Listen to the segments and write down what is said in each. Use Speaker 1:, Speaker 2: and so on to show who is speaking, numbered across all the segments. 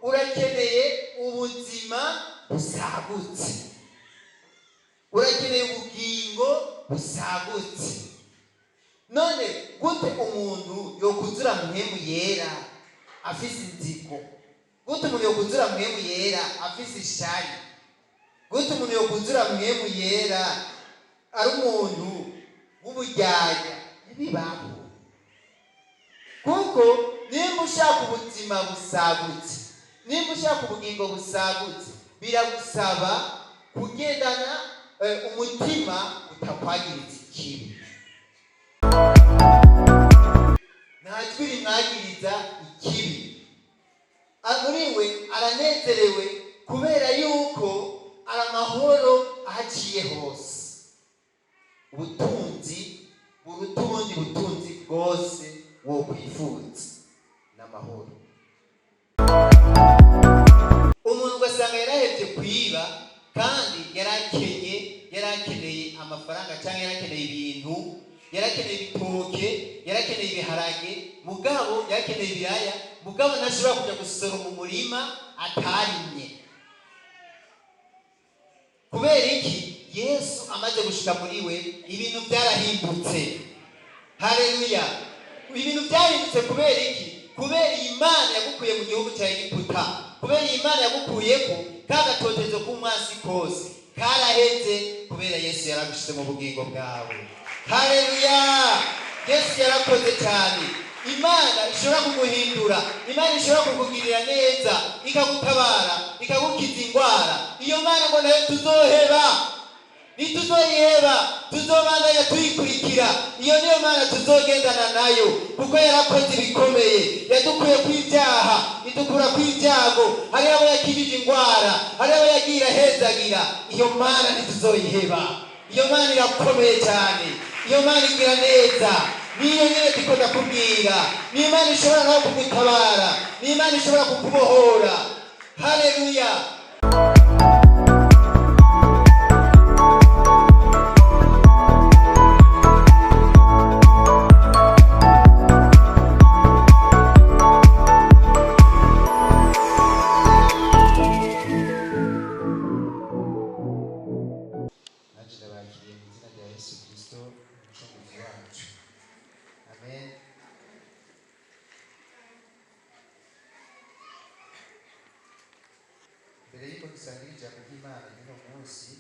Speaker 1: urakeneye ubuzima busagutse, urakeneye ubugingo busagutse. None gute umuntu yokuzura mpemu yera afise inzigo? Gute umuntu yokuzura mpemu yera afise ishari? Gute umuntu yokuzura mpemu yera ari umuntu w'uburyarya? Ntibibaho. Kuko nimba ushaka ubuzima busagutse, nimba ushaka ubugingo busagutse, biragusaba kugendana umutima utakwagiriza ikibi. Nta jwi rimwagiriza ikibi. Muri we aranezerewe kubera yuko ari amahoro ahaciye hose. Ubutunzi buruta ubundi butunzi bwose wo kwifuza n'amahoro. Umuntu ugasanga yarahevye kwiba kandi yarakeneye amafaranga cyangwa yarakeneye ibintu, yarakeneye ibitoke, yarakeneye ibiharage, mugabo yarakeneye ibiraya, mugabo ntashobora kuja gusora mu murima atarimye. Kubera iki? Yesu amaze gushika muri we ibintu byarahindutse. Haleluya! Ibintu byahindutse kubera iki? Kubera Imana yagukuye mu gihugu cya Egiputa, kubera Imana yagukuyeko kagatotezo k'umwasi kose karaheze, kubera Yesu yaragushize mu bugingo bwawe. Haleluya! Yesu yarakoze cyane. Imana ishobora kuguhindura, Imana ishobora kukugirira neza, ikagutabara, ikagukiza indwara. Iyo Mana ngo nayo tuzoheba, nituzoyiheba, tuzobandanya tuyikurikira. Iyo niyo Mana tuzogendana nayo, kuko yarakoze ibikomeye. Yadukuye kw'ibyaha, idukura kw'ibyago. Hari abo yakijije indwara, hari abo yagira hezagira. Iyo Mana ntituzoyiheba. Iyo Mana irakomeye cyane, iyo Mana igira neza. Niyo nyine ndiko ndakubwira, ni Imana ishobora no kugutabara, ni Imana ishobora kukubohora. Haleluya! Mbere yuko dusangira ijambo ry'Imana ry'uno munsi,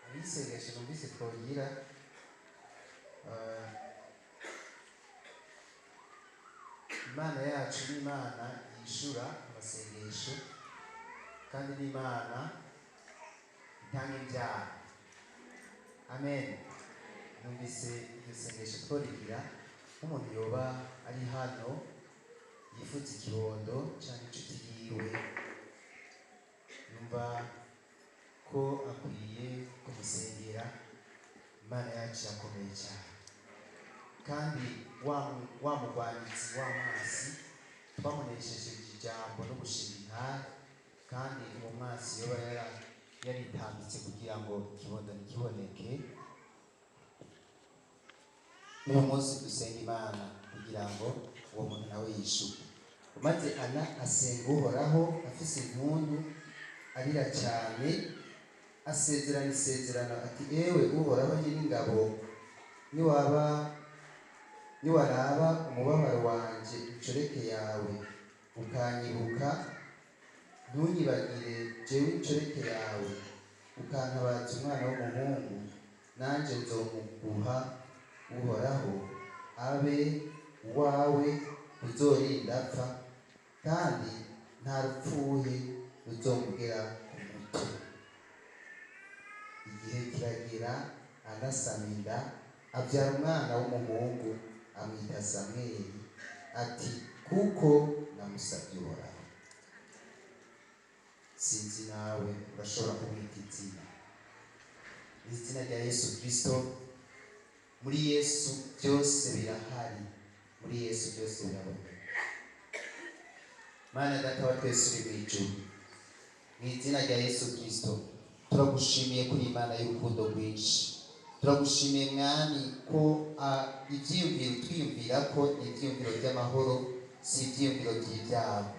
Speaker 1: abisengesho numvise twogira Imana yacu ni Imana yishura amasengesho, kandi ni Imana itanga ibyaha. Amen. Numvise iryo sengesho tworigira nk'umuntu yoba ari hano yifuza ikibondo cyangwa inshuti yiwe, yumva ko akwiye kumusengera. Imana yacu irakomeye cyane, kandi wa mugwanitsi w'amazi twamunesheje ijambo no gushima intare, kandi uwo mwasi yoba yaritambitse kugira ngo ikibondo ntikiboneke. Uyu munsi dusenga Imana kugira ngo uwo muntu nawe yishuke. Maze Ana asenga Uhoraho afise impundu, arira cyane, asezerana isezerano ati, ewe Uhoraho nyir'ingabo, niwaraba umubabaro wanje inshoreke yawe, ukanyibuka, ntunyibagire jewe inshoreke yawe, ukantabaza umwana w'umuhungu, nanje nzomuguha Uhoraho abe uwawe uzorinda apfa, kandi nta rupfuye ruzomugera ku mutwe. Igihe kiragera anasama inda, abyara umwana w'umuhungu, amwita Samweli, ati kuko namusabye Uhoraho. Sinzi nawe urashobora kumwita izina. Izina rya Yesu Kristo. Muri Yesu byose birahari, muri Yesu byose biraboneka. Mana Data wa twese uri mu ijuru, mu izina rya Yesu Kristo turagushimiye kuri Imana y'urukundo rwinshi. Turagushimiye Mwami ko ivyiyumviro twiyumvira ko ivyiyumviro by'amahoro si ivyiyumviro vy'ivyabo.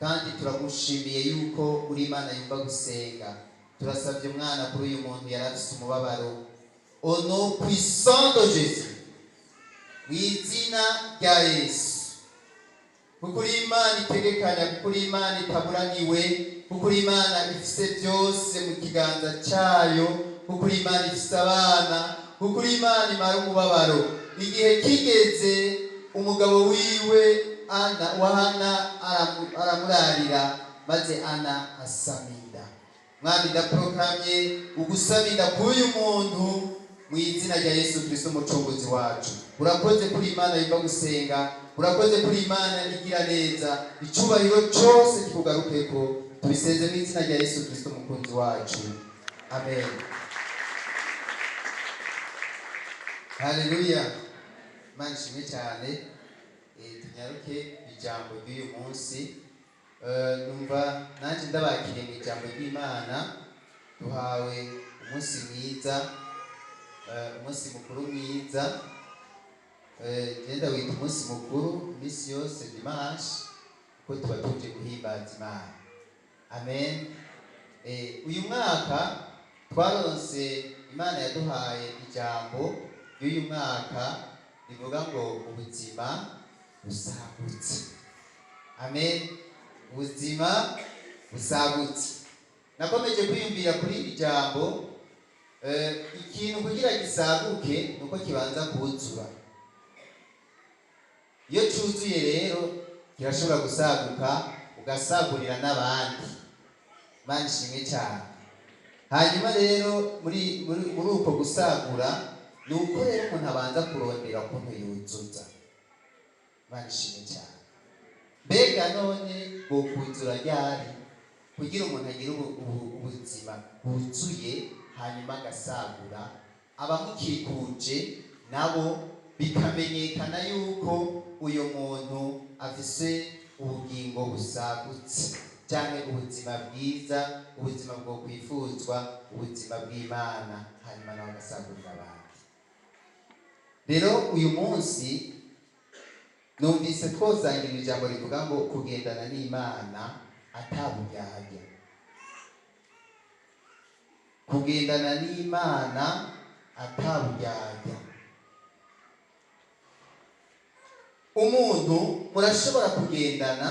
Speaker 1: Kandi turagushimiye yuko uri Imana yumva gusenga. Turasabye umwana kuri uyu muntu yari afise umubabaro, au nom puissant de Jésus, mu izina rya Yesu. Kuko uri Imana itegekanya, kuko uri Imana itaburaniwe, kuko uri Imana ifise byose mu kiganza cyayo, kuko uri Imana ifise abana, kuko uri Imana imara umubabaro. Igihe kigeze umugabo wiwe Hana aramurarira, maze Ana asamira. Mwami, ndaprokamye ugusamira k'uyu muntu mu izina rya Yesu Kristo umucunguzi wacu. Urakoze kuri Imana yumva gusenga, urakoze kuri Imana igira neza. Icubahiro cyose kikugarukeko, tubisenze mu izina rya Yesu Kristo umukunzi wacu, amen. Haleluya. Imana ishimwe cyane. Tunyaruke ijambo ry'uyu munsi. Numva nanjye ndabakiriye mu ijambo ry'Imana. Duhawe umunsi mwiza, umunsi mukuru mwiza. Genda wita umunsi mukuru iminsi yose dimanche, kuko tuba tuje guhimbaza Imana. Amen. Uyu mwaka twaronse, Imana yaduhaye ijambo ry'uyu mwaka rivuga ngo ubuzima busagutse. Amen. Ubuzima busagutse. Nakomeje kwiyumvira kuri iri jambo. Ikintu kugira gisaguke nuko kibanza kuzura. Iyo cyuzuye rero kirashobora gusaguka, ugasagurira n'abandi. Imana ishimwe cyane. Hanyuma rero muri uko gusagura, nuko rero umuntu abanza kurondera ukuntu yuzuza. Imana ishimwe cyane. Mbega none bokuzura ryari kugira umuntu agire ubuzima bwuzuye, hanyuma agasagura abamukikuje nabo bikamenyekana yuko uyu muntu afise ubugingo busagutse, cyangwa ubuzima bwiza, ubuzima bwo kwifuzwa, ubuzima bw'Imana, hanyuma nawe agasagurira abandi. Rero uyu munsi numvise twosangira ijambo rivuga ngo kugendana n'Imana ataburyarya. Kugendana n'Imana ataburyarya. Umuntu murashobora kugendana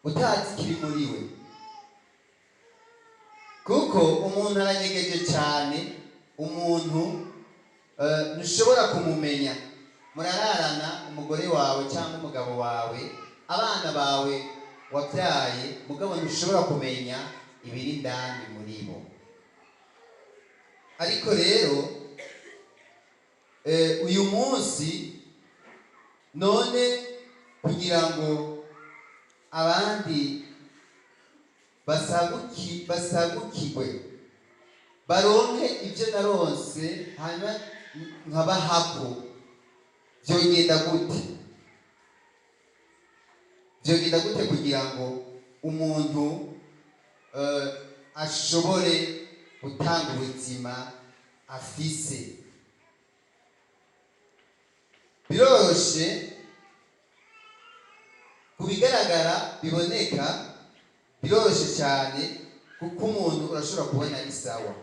Speaker 1: utazi kiri muri we, kuko umuntu aranyegeje cyane. Umuntu ntushobora kumumenya. Murararana, umugore wawe cyangwa umugabo wawe, abana bawe wabyaye, mugabo ntushobora kumenya ibiri indani muri bo. Ariko rero uyu munsi none kugira ngo abandi basagukirwe, baronke ibyo naronse, hanyuma nkabahako, byogenda gute? Byogenda gute kugira ngo umuntu ashobore gutanga ubuzima afise? Biroroshe, kubigaragara biboneka, biroroshe cyane, kuko umuntu urashobora kubona ari sawa,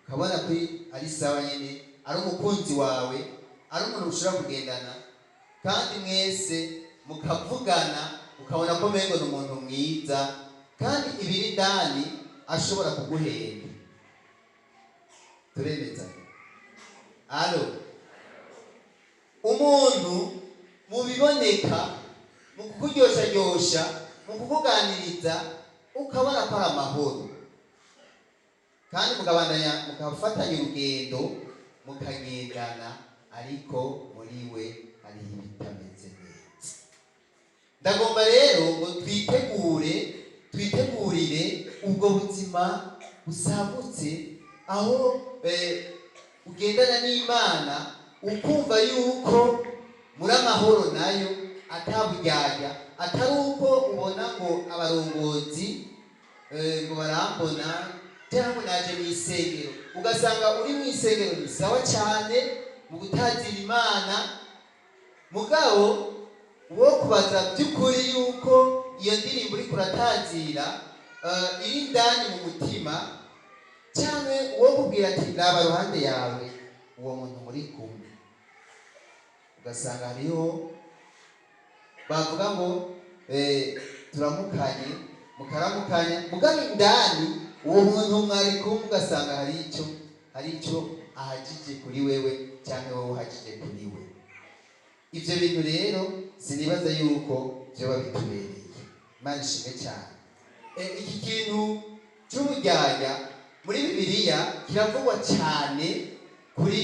Speaker 1: ukabona ko ari sawa nyine, ari umukunzi wawe, ari umuntu ushobora kugendana, kandi mwese mukavugana, ukabona ko mengo ni umuntu mwiza, kandi ibiri indani ashobora kuguhenda. Turemeza. Alo. Umuntu mu biboneka, mu kukuryoshya, mu kukuganiriza, ukabona ko ari amahoro, kandi mukafatanya urugendo, mukagendana, ariko muri we hari ibitameze neza. Ndagomba rero ngo twitegurire ubwo buzima busagutse, aho ugendana n'Imana, ukumva yuko muri amahoro nayo ataburyarya. Atari uko ubona ngo abarongozi ngo barambona, cyangwa naje mu isengero, ugasanga uri mu isengero ni sawa cyane mu gutazira Imana, mugabo wo kubaza by'ukuri yuko iyo ndirimbo uri kuratazira iri indani mu mutima, cyane uwo kubwira ati raba ruhande yawe uwo muntu muri kumwe, ugasanga hariho bavuga ngo turamukanye mukaramukanya, mugabo indani uwo muntu mwari kumwe ugasanga hari icyo ahagije kuri wewe cyangwa wowe uhagije kuri we. Ibyo bintu rero sinibaza yuko byoba bitubereye. Imana ishimwe cyane. Iki kintu cy'uburyarya muri Bibiliya kiravugwa cyane kuri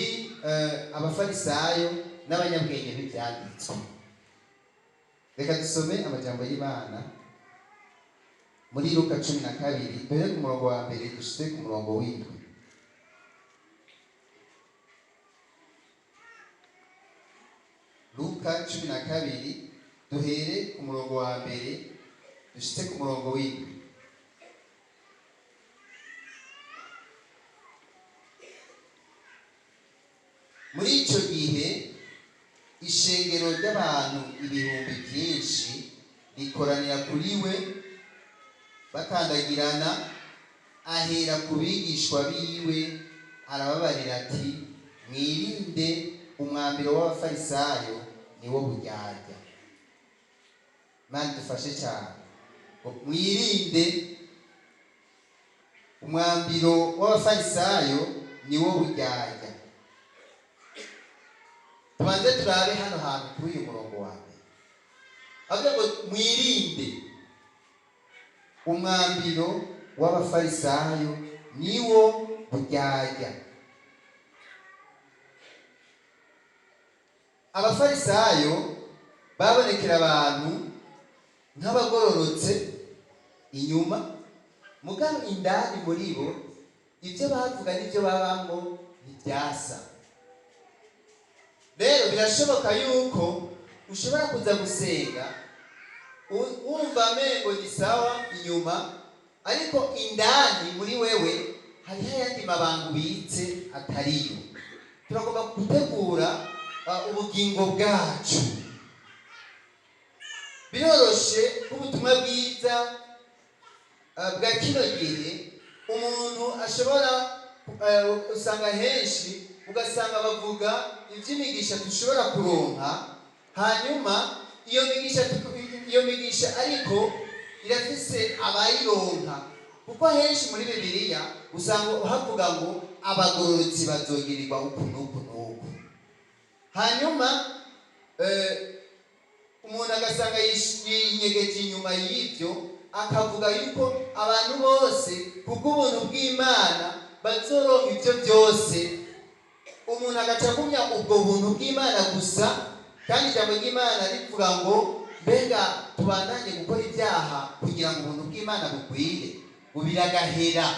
Speaker 1: abafarisayo n'abanyabwenge b'ibyanditswe. Reka dusome amajambo y'Imana muri Luka 12 duhere ku murongo wa mbere dushitse ku murongo w'indwi. Luka 12 duhere ku murongo wa mbere dushitse ku murongo w'indwi. Muri icyo gihe ishengero ry'abantu ibihumbi byinshi rikoranira kuri we bakandagirana, ahera ku bigishwa biwe arababarira ati mwirinde umwambiro w'abafarisayo niwo buryarya. Imana dufashe cyane. Mwirinde umwambiro w'abafarisayo niwo buryarya. Tubanze turabe hano hantu kuri uyu murongo wa mbere avuga ngo mwirinde umwambiro w'abafarisayo niwo buryarya. Abafarisayo babonekera abantu nk'abagororotse inyuma, mugabo indani muri bo ibyo bavuga n'ibyo babamo ntibyasa. Rero birashoboka yuko ushobora kuza gusenga wumva amengo ni sawa inyuma, ariko indani muri wewe hariho ayandi mabanga ubitse atariyo. Turagomba gutegura ubugingo bwacu. Biroroshe k'ubutumwa bwiza bwa kino gihe umuntu ashobora usanga henshi ugasanga bavuga iby'imigisha dushobora kuronka, hanyuma iyo migisha ariko irafise abayironka, kuko henshi muri Bibiliya usanga havuga ngo abagororotsi bazogirirwa uku n'uku n'uku. Hanyuma umuntu agasanga yinyegeje inyuma y'ibyo, akavuga yuko abantu bose kubw'ubuntu bw'Imana bazoronka ibyo byose. Umuntu agaca kumya ubwo buntu bw'Imana gusa, kandi ijambo ry'Imana rivuga ngo mbega tubandanye gukora ibyaha kugira ngo ubuntu bw'Imana bugwire, biragahera.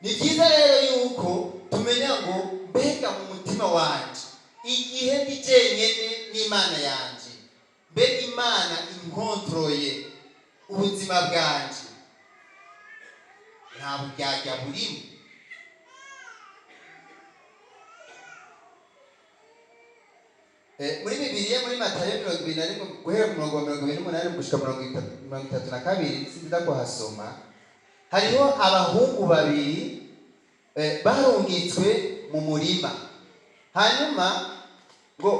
Speaker 1: Ni byiza rero yuko tumenya ngo mbega mu mutima wanje igihe ndi jenyene n'Imana yanje, mbega Imana inkontroye ubuzima bwanje, nta buryarya burimo. Muri Bibiliya muri Matayo 21 guhera ku murongo wa 28 gushika 32 sinda kuhasoma, hariho abahungu babiri barungitswe mu murima. Hanyuma ngo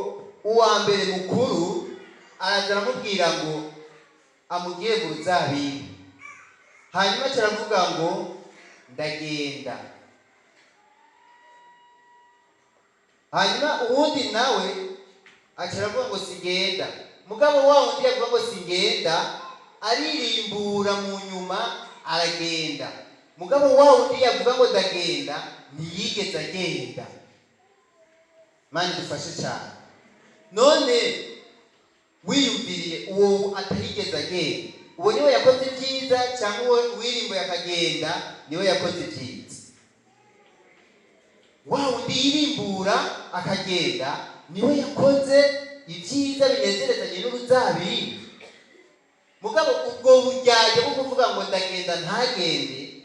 Speaker 1: uwa mbere mukuru araza aramubwira ngo amugiye mu ruzabibu, hanyuma kiravuga ngo ndagenda. Hanyuma uwundi nawe akiravuga ngo singenda, mugabo wa wundi yavuga ngo singenda aririmbura mu nyuma aragenda, mugabo wa wundi yavuga ngo ndagenda ntiyigeze agenda. Mani dufashe cyane. None wiyumviriye uwo atarigeze agenda, uwo niwe yakoze ibyiza cyangwa uwo wirimbuye akagenda niwe yakoze ibyiza? Wa wundi yirimbura akagenda niwe yakoze ibyiza binezerezanye n'uruzabibu. Mugabo ubwo buryarya bwo kuvuga ngo ndagenda ntagende,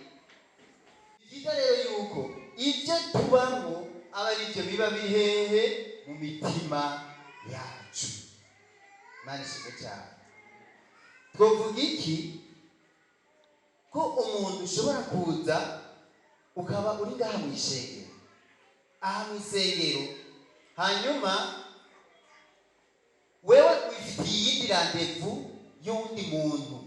Speaker 1: byiza rero yuko ibyo tubamo aba ari byo biba biri hehe? Mu mitima yacu. Imana ishimwe cyane. Twovuga iki? Ko umuntu ushobora kuza ukaba uri ngaha mu ishengero, aha mu isengero, hanyuma wewe wifitiye iyindi randevu y'undi muntu,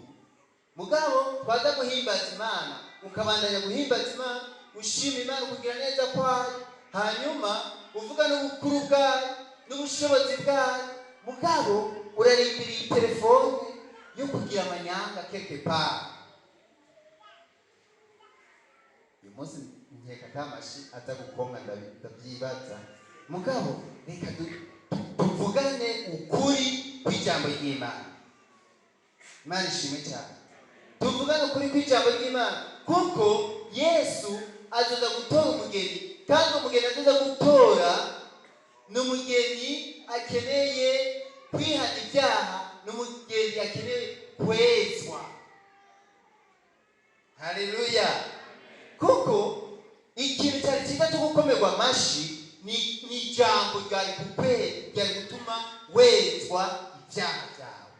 Speaker 1: mugabo twaza guhimbaza Imana, ukabandanya guhimbaza Imana, ushima Imana kugira neza kwayo, hanyuma uvuga n'ubukuru bwayo n'ubushobozi bwayo, mugabo urarindiriye telefone yo kugira amanyanga quelque part. Uyu munsi nkeka kamashi aza gukomwa ndabyibaza, mugabo reka tuvugane ukuri kw'ijambo ry'Imana. Imana ishimwe cyane. Tuvugane ukuri kw'ijambo ry'Imana, kuko Yesu azoza gutora umugeni, kandi umugeni azoza gutora ni umugeni akeneye kwihana ibyaha, ni umugeni akeneye kwezwa. Haleluya. Kuko ikintu cyari cyiza cyo gukomerwa amashi ni ijambo ryari gutuma wezwa ibyaha byawe.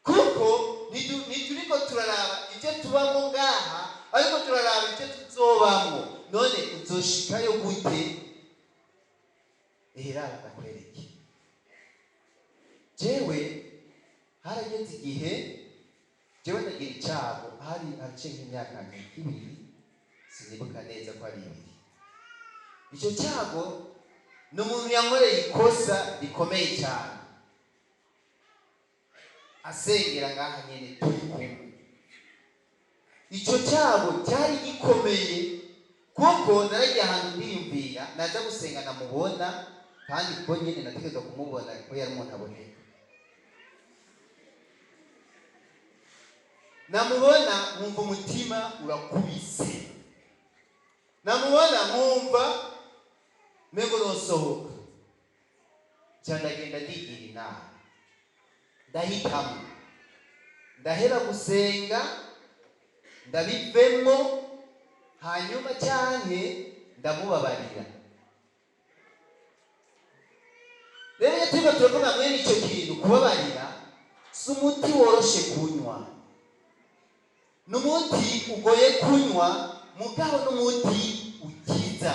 Speaker 1: Kuko ntituriko turaraba ibyo tubamo ngaha, ariko turaraba ibyo tuzobamo. None uzoshikayo gute? Raba ndakwereke. Jewe harageze igihe jewe ndagira icyago, hari haciye nk'imyaka ibiri, sinibuka neza ko ari ibiri. Icyo cyago ni umuntu yankoreye ikosa rikomeye cyane, asengera ngaha nyene turi kumwe. Icyo cyago cyari gikomeye, kuko naragiye ahantu ndiyumvira naza gusenga namubona, kandi ko nyene nategerezwa kumubona ko yari umuntu aboneka. Namubona mwumva umutima urakubise, namubona mwumva mengo nosohoka. Ndagenda ndigira inama, ndahitamo, ndahera gusenga ndabivemo, hanyuma cyane ndamubabarira. Rero iyo turiko turavuga mwene icyo kintu, kubabarira si umuti woroshe kunywa, ni umuti ugoye kunywa, mugabo n'umuti ukiza.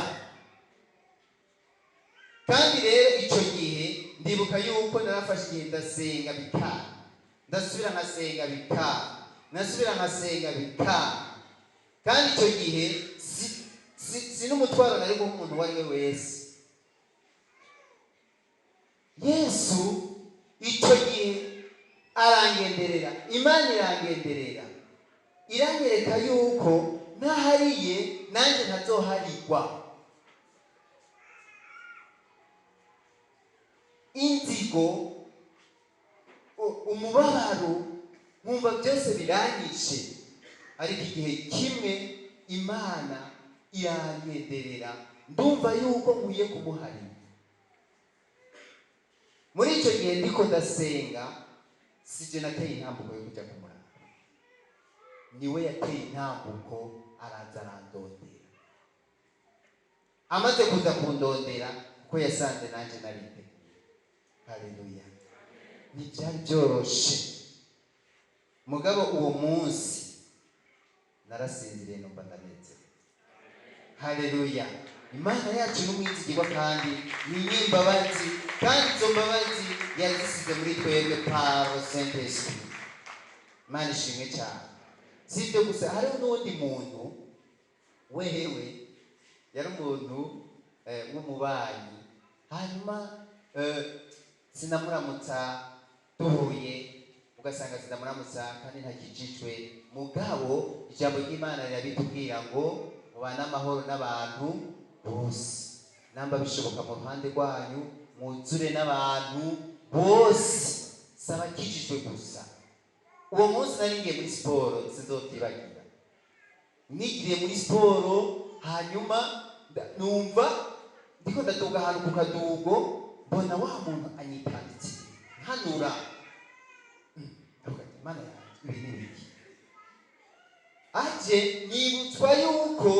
Speaker 1: Kandi rero icyo gihe ndibuka yuko narafashe igihe ndasenga bikanga, ndasubira nkasenga bikanga, nasubira nkasenga bikanga. Kandi icyo gihe si n'umutwaro nari guha umuntu uwo ari we wese. Yesu icyo gihe arangenderera, Imana irangenderera, iranyereka yuko ntahariye nanjye ntazoharigwa. Inzigo, umubabaro, nkumva byose biranyishe, ariko igihe kimwe Imana irangenderera, ndumva yuko nkwiye kumuharira. Muri icyo gihe ndiko ndasenga, sije nateye intambuko yo kujya kumuraba, niwe yateye intambuko araza arandondera. Amaze kuza kundondera, kuko yasanze nanjye narite. Haleluya. Ntibyari byoroshe, mugabo uwo munsi narasinziriye numva ndanezerewe. Haleluya. Imana yacu n'umwizigirwa kandi ni nyimbabazi, kandi izo mbabazi yazisize muri twebwe par Saint-Esprit. Imana ishimwe cyane. Si ibyo gusa, hariho n'undi muntu, wewe yari umuntu w'umubanyi, hanyuma sinamuramutsa duhuye, ugasanga sinamuramutsa kandi ntakijijwe, mugabo ijambo ry'Imana rirabitubwira ngo mubane amahoro n'abantu bose, namba bishoboka mu ruhande rwanyu mwuzure n'abantu bose, saba kijijwe gusa. Uwo munsi nari ngiye muri siporo, sinzotwibagira. Nigiriye muri siporo, hanyuma numva ndiko ndaduga ahantu ku kadugo, mbona wa muntu anyitanditse nkanura. Imana yanjye, ibi ni ibiki? Aje nibutswa yuko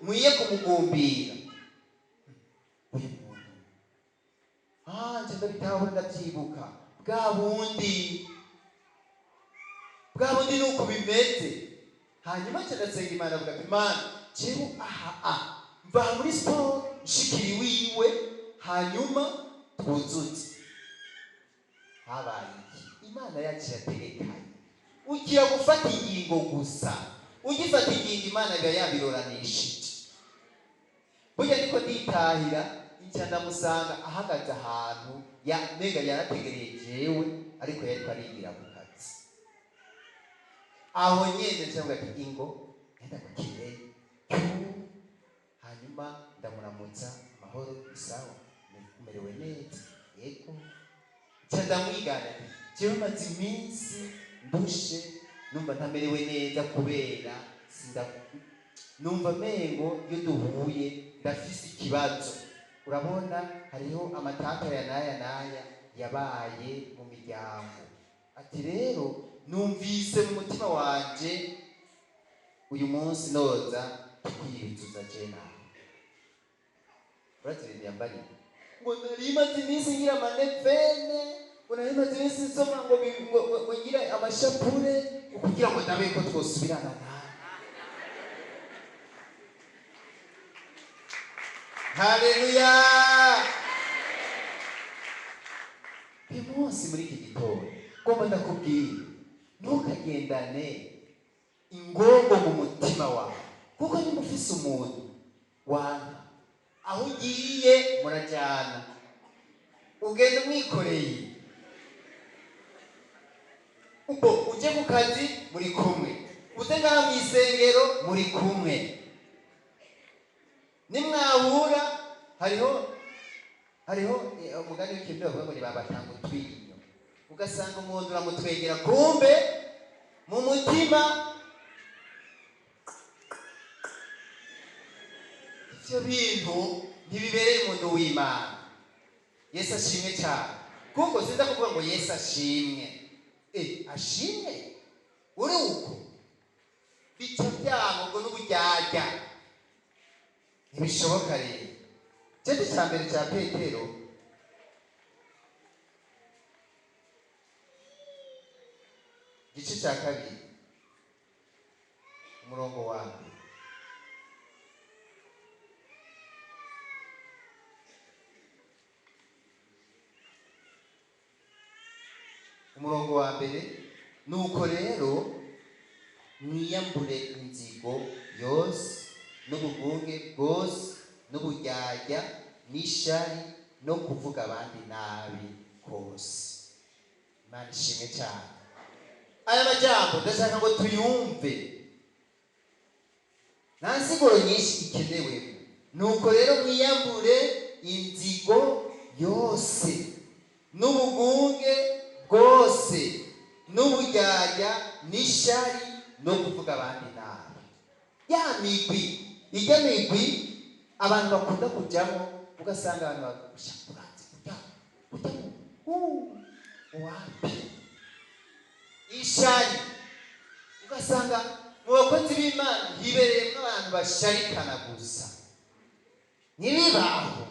Speaker 1: nkwiye kumugumbira. Uyu muntu nje ndabitahura ndabyibuka bwa bundi nuko bimeze. Hanyuma nje ndasenga Imana, avuga ati Imana jewe mva muri siporo nshikiri wiwe hanyuma twuzuze. Habaye iki? Imana yacu yategekanye. Ugiye gufata ingingo gusa, ugifata ingingo Imana iba yabiroranishije. Burya niko nditahira nca ndamusanga ahagaze ahantu mbega yarategereye jewe, ariko yariko arigira ku kazi. Aho nyene ncavuga ati ingo enda kukireye. Hanyuma ndamuramutsa, amahoro, isawa, umerewe neza? Yego. Nca ndamwigana ati jewe maze iminsi ndushe, numva ntamerewe neza kubera numva mengo iyo duhuye ndafise ikibazo. Urabona hariho amataka ya naya yabaye mu miryango. Ati rero numvise mu mutima wanje uyu munsi noza tukwiyizuza je nawe. Urazi ibintu yambariye ngo narimaze iminsi ngira amanevene, ngo narimaze iminsi nsoma ngo ngira amashapure kugira ngo ndabe ko twosubirana nawe. Haleluya. Uyu munsi muri iki gitondo ngomba ndakubwira ntukagendane ingongo mu mutima wawe, kuko niba ufise umuntu wanka aho ugiye murajyana, ugenda umwikoreye. Ubwo uje ku kazi muri kumwe, uze ngaha mu isengero muri kumwe, nimwahura hariho umugani w'ikintu bavuga ngo ni babatanga utwinyo. Ugasanga umuntu uramutwegera, kumbe mu mutima ivyo bintu ntibibereye umuntu w'Imana. Yesu ashimwe cyane. Kuko sinza kuvuga ngo Yesu ashimwe. Ashimwe uri uko bica byamubwo n'uburyarya ntibishoboka. Rero cyeto cya mbere cya Petero igice cya kabiri umurongo wa mbere. Umurongo wa mbere: nuko rero mwiyambure inzigo yose n'ubugunge bwose n'uburyarya n'ishari no kuvuga abandi nabi kose. Imana ishimwe cyane. Aya majambo ndashaka ngo tuyumve, nta nsiguro nyinshi ikenewe. Nuko rero mwiyambure inzigo yose n'ubugunge bwose n'uburyarya n'ishari no kuvuga abandi nabi. Ya migwi, ijya migwi abantu bakunda kujyamo, ugasanga abantu bakuranze wapi ishari. Ugasanga mu bakozi b'Imana hibereyemo abantu basharikana gusa, ntibibaho.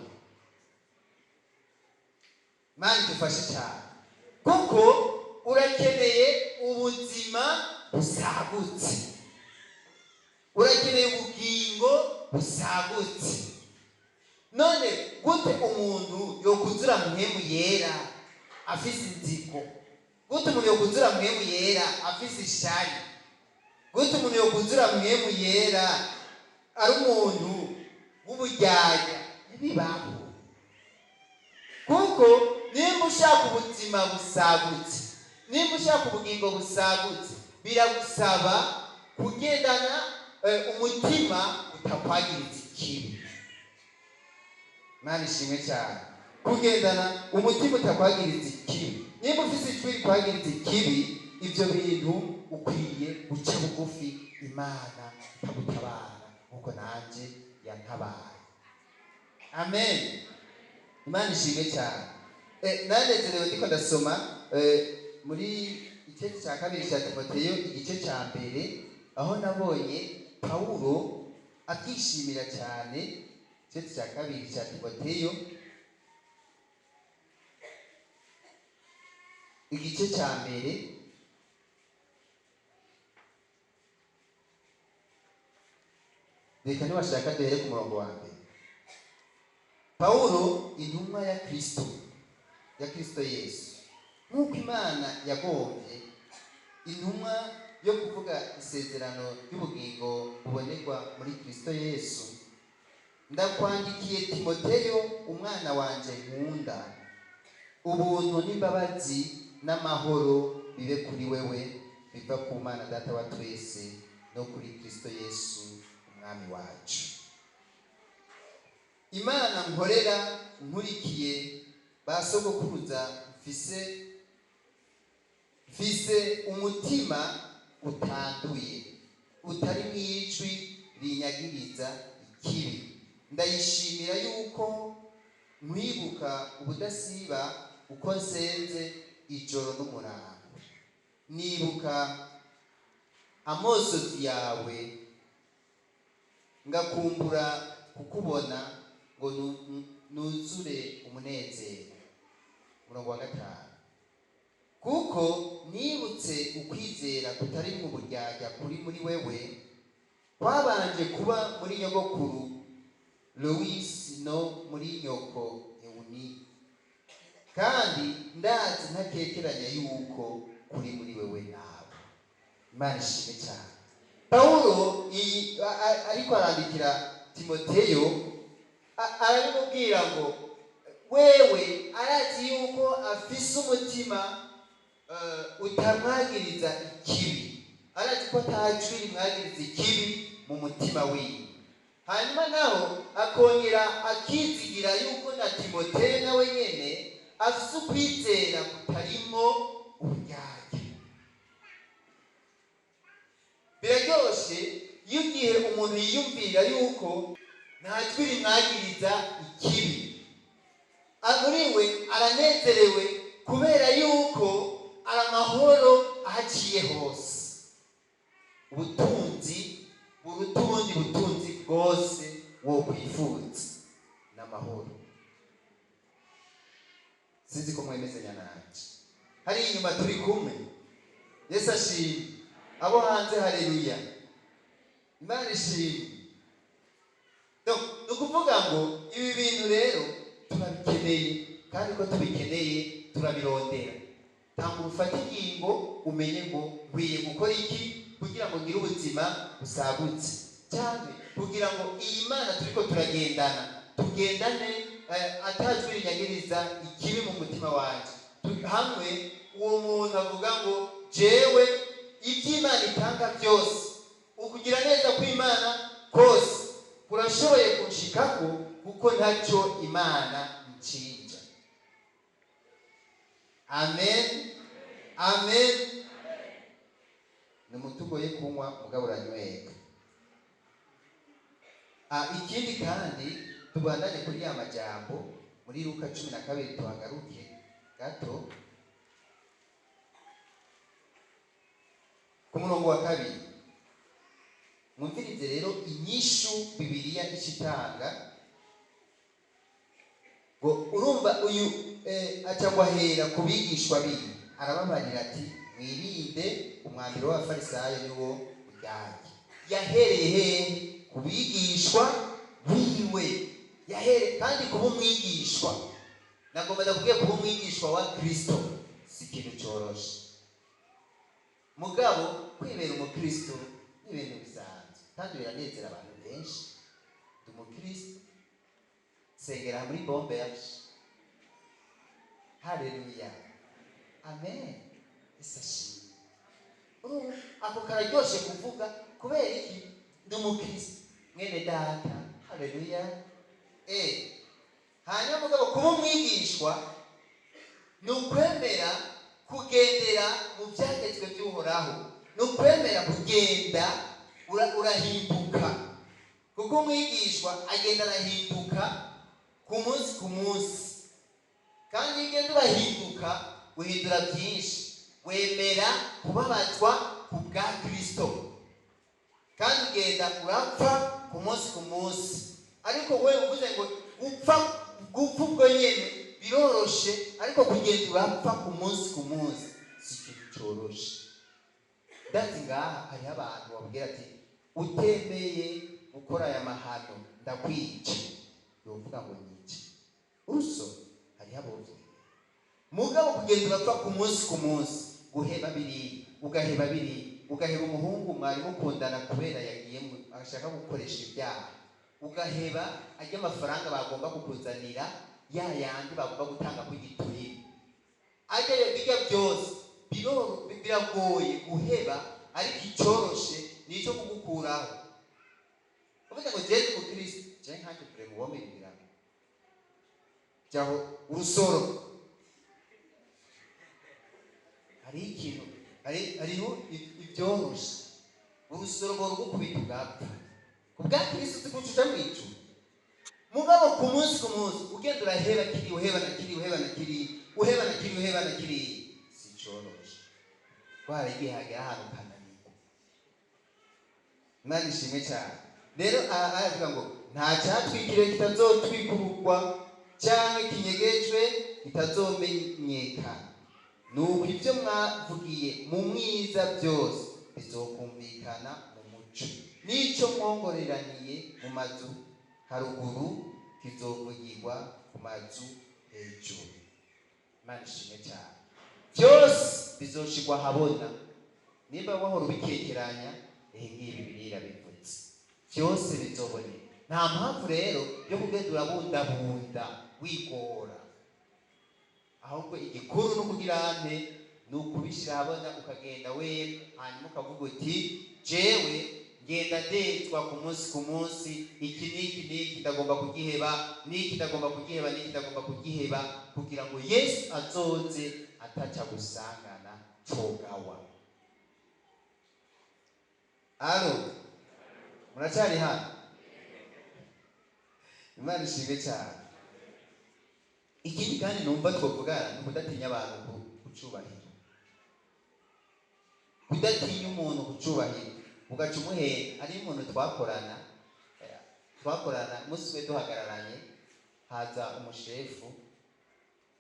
Speaker 1: Imana idufashe cyane, kuko urakeneye ubuzima busagutse, urakeneye ubugingo busagutse. None gute umuntu yokuzura mpemu yera afise inzigo? Gute umuntu yokuzura mpemu yera afise ishari? Gute umuntu yokuzura mpemu yera ari umuntu w'uburyarya? Ntibibaho. Kuko nimba ushaka ubuzima busagutse, nimba ushaka ubugingo busagutse, biragusaba kugendana umutima utakwagiriza ikibi. Imana ishimwe cyane. Kugendana umutima utakwagiriza ikibi. Nimba ufise ijwi rikwagiriza ikibi, ibyo bintu ukwiye guca bugufi, Imana ikagutabara nkuko nanje yantabaye. Amen. Imana ishimwe cyane. Nanezerewe ndiko ndasoma muri igice cya kabiri cya Timoteyo igice cya mbere, aho nabonye Pawulo akishimira cyane igice cya kabiri cya Timoteyo igice cya mbere reka niwashaka duhere ku murongo wa mbere. Pawulo intumwa ya Kristo Yesu, nk'uko Imana yagombye intumwa yo kuvuga isezerano ry'ubugingo bubonerwa muri Kristo Yesu, ndakwandikiye Timoteyo umwana wanje nkunda, ubuntu n'imbabazi n'amahoro bibe kuri wewe biva ku Mana Data wa twese no kuri Kristo Yesu umwami wacu. Imana nkorera nkurikiye basogokuruza mfise umutima utanduye utari mw'ijwi rinyagiriza ikibi. Ndayishimira yuko nkwibuka ubudasiba uko nsenze ijoro n'umurango, nibuka amosozi yawe ngakumbura kukubona ngo nuzure umunezero. Murongo wa 5, kuko nibutse ukwizera kutari mu buryarya kuri muri wewe kwabanje kuba muri nyogokuru Lois no muri nyoko Euni, kandi ndazi ntakekeranya yuko kuri muri wewe nawe. Imana ishimwe cyane. Pawulo ariko arandikira Timoteyo aramubwira ngo wewe arazi yuko afise umutima utamwagiriza ikibi, arazi ko atajwi rimwagiriza ikibi mu mutima wiwe. Hanyuma naho akongera akizigira yuko na Timoteyo nawe nyene afise ukwizera kutarimo uburyarya. Biraryoshe iyo igihe umuntu yiyumvira yuko nta jwi rimwagiriza ikibi, muri we aranezerewe kubera yuko aramahoro ahaciye hose. Ubutunzi buruta ubundi butunzi bwose wo kwifuza n'amahoro. Sinzi ko mwemezanya nanje, hari inyuma turi kumwe. Yesu ashimwe. Abo hanze haleluya, Imana ishimwe. Nukuvuga ngo ibi bintu rero turabikeneye, kandi ko tubikeneye turabirondera. Tanga ufate ingingo umenye ngo nkwiye gukora iki kugira ngo ngire ubuzima busagutse, cyane kugira ngo iyi Mana turiko turagendana tugendane atajwi rinyagiriza ikibi mu mutima wanje. Hamwe uwo muntu avuga ngo jewe iby'Imana itanga byose, ukugira neza kw'Imana kose kurashoboye kunshikako kuko ntacyo Imana inshinja. Amen, amen. Numutugoye kunywa mugabo uranyweka. Ikindi kandi tubandanye kuri ya majambo muri Luka 12 tuhagaruke gato ku murongo wa 2. Mwumvirize rero inyishu Bibiliya ishitanga ngo urumva uyu acagwahera kubigishwa biwe arababarira ati mwirinde umwambiro w'abafarisayo niwo uryarya. Yahereye hehe? Kubigishwa biwe yahere, kandi kuba umwigishwa nagomba ndakubwiye kuba umwigishwa wa Kristo si ikintu cyoroshe. Mugabo kwibera umukristo ni ibintu bisanzwe kandi biranezera abantu benshi. Ndi umukristo, sengera muri bombe yacu. Haleluya, amen. Isashi ako kararyoshe kuvuga kubera iki? Ndi umukristo mwene data. Haleluya. Hanyuma mugabo kuba umwigishwa ni ukwemera kugendera mu byagezwe by'Uhoraho, ni ukwemera kugenda urahinduka, kuko umwigishwa agenda arahinduka ku munsi, kandi iyo ugenda urahinduka uhindura byinshi. Wemera kubabazwa ku bwa Kristo, kandi ugenda urapfa ku munsi, ariko we uvuze ngo gupfa ubwo nyene biroroshe, ariko kugenda urapfa ku munsi ku munsi si ikintu cyoroshe. Ndazi ngaha hariho abantu babwira ati utemeye gukora aya mahano ndakwica, yovuga ngo nice uso. Hariho abovuga mugabo kugenda urapfa ku munsi ku munsi, guheba biri ugaheba biri, ugaheba umuhungu mwari mukundana kubera yagiye ashaka gukoresha ibyaha, ugaheba ajya amafaranga bagomba kukuzanira ya yandi bagomba gutanga ku giturire, ajya bijya byose biragoye guheba, ariko icyoroshe ni icyo kugukuraho. uvuga ngo jewe umukristo jewe nkanje kure mu bome ibiramo cyaho urusoro, hari ikintu hariho ibyoroshe, urusoro ngo rugukubita ugapfa kubwa Kristo tukucuca mu ijuru. Mugabo ku munsi ku munsi ugenda uraheba kiri, uheba na kiri, uheba na kiri, uheba na kiri, uheba na kiri, si cyoroshe. Wari igihe hagera ahantu kananirwa. Imana ishimwe cyane. Rero aravuga ngo nta cyatwikire kitazotwikururwa cyangwa kinyegejwe kitazomenyekana, nuko ibyo mwavugiye mu mwiza byose bizokumvikana mu muco, n'icyo mwongoreraniye mu mazu haruguru kizovugirwa ku mazu hejuru. Imana ishimwe cyane. Byose bizoshirwa habona. Nimba wahora ubikekeranya, ngibi birira bivutse, byose bizoboneka. Nta mpamvu rero yo kugenda urabundabunda wigora, ahubwo igikuru no kugira ante ni ukubishyira habona, ukagenda we hanyuma ukavuga uti jewe ngenda ndetswa ku munsi ku munsi, iki n'iki ndagomba kugiheba, n'iki ndagomba kugiheba, n'iki ndagomba kugiheba, kugira ngo Yesu azoze ataca gusangana cogawa. Alo, muracyari hano? Imana ishimwe cyane. Ikindi kandi numva twavugana ni kudatinya abantu kucubahira, kudatinya umuntu kucubahira, ugaca umuhera. Ari umuntu twakorana umunsi we duhagararanye, haza umushefu,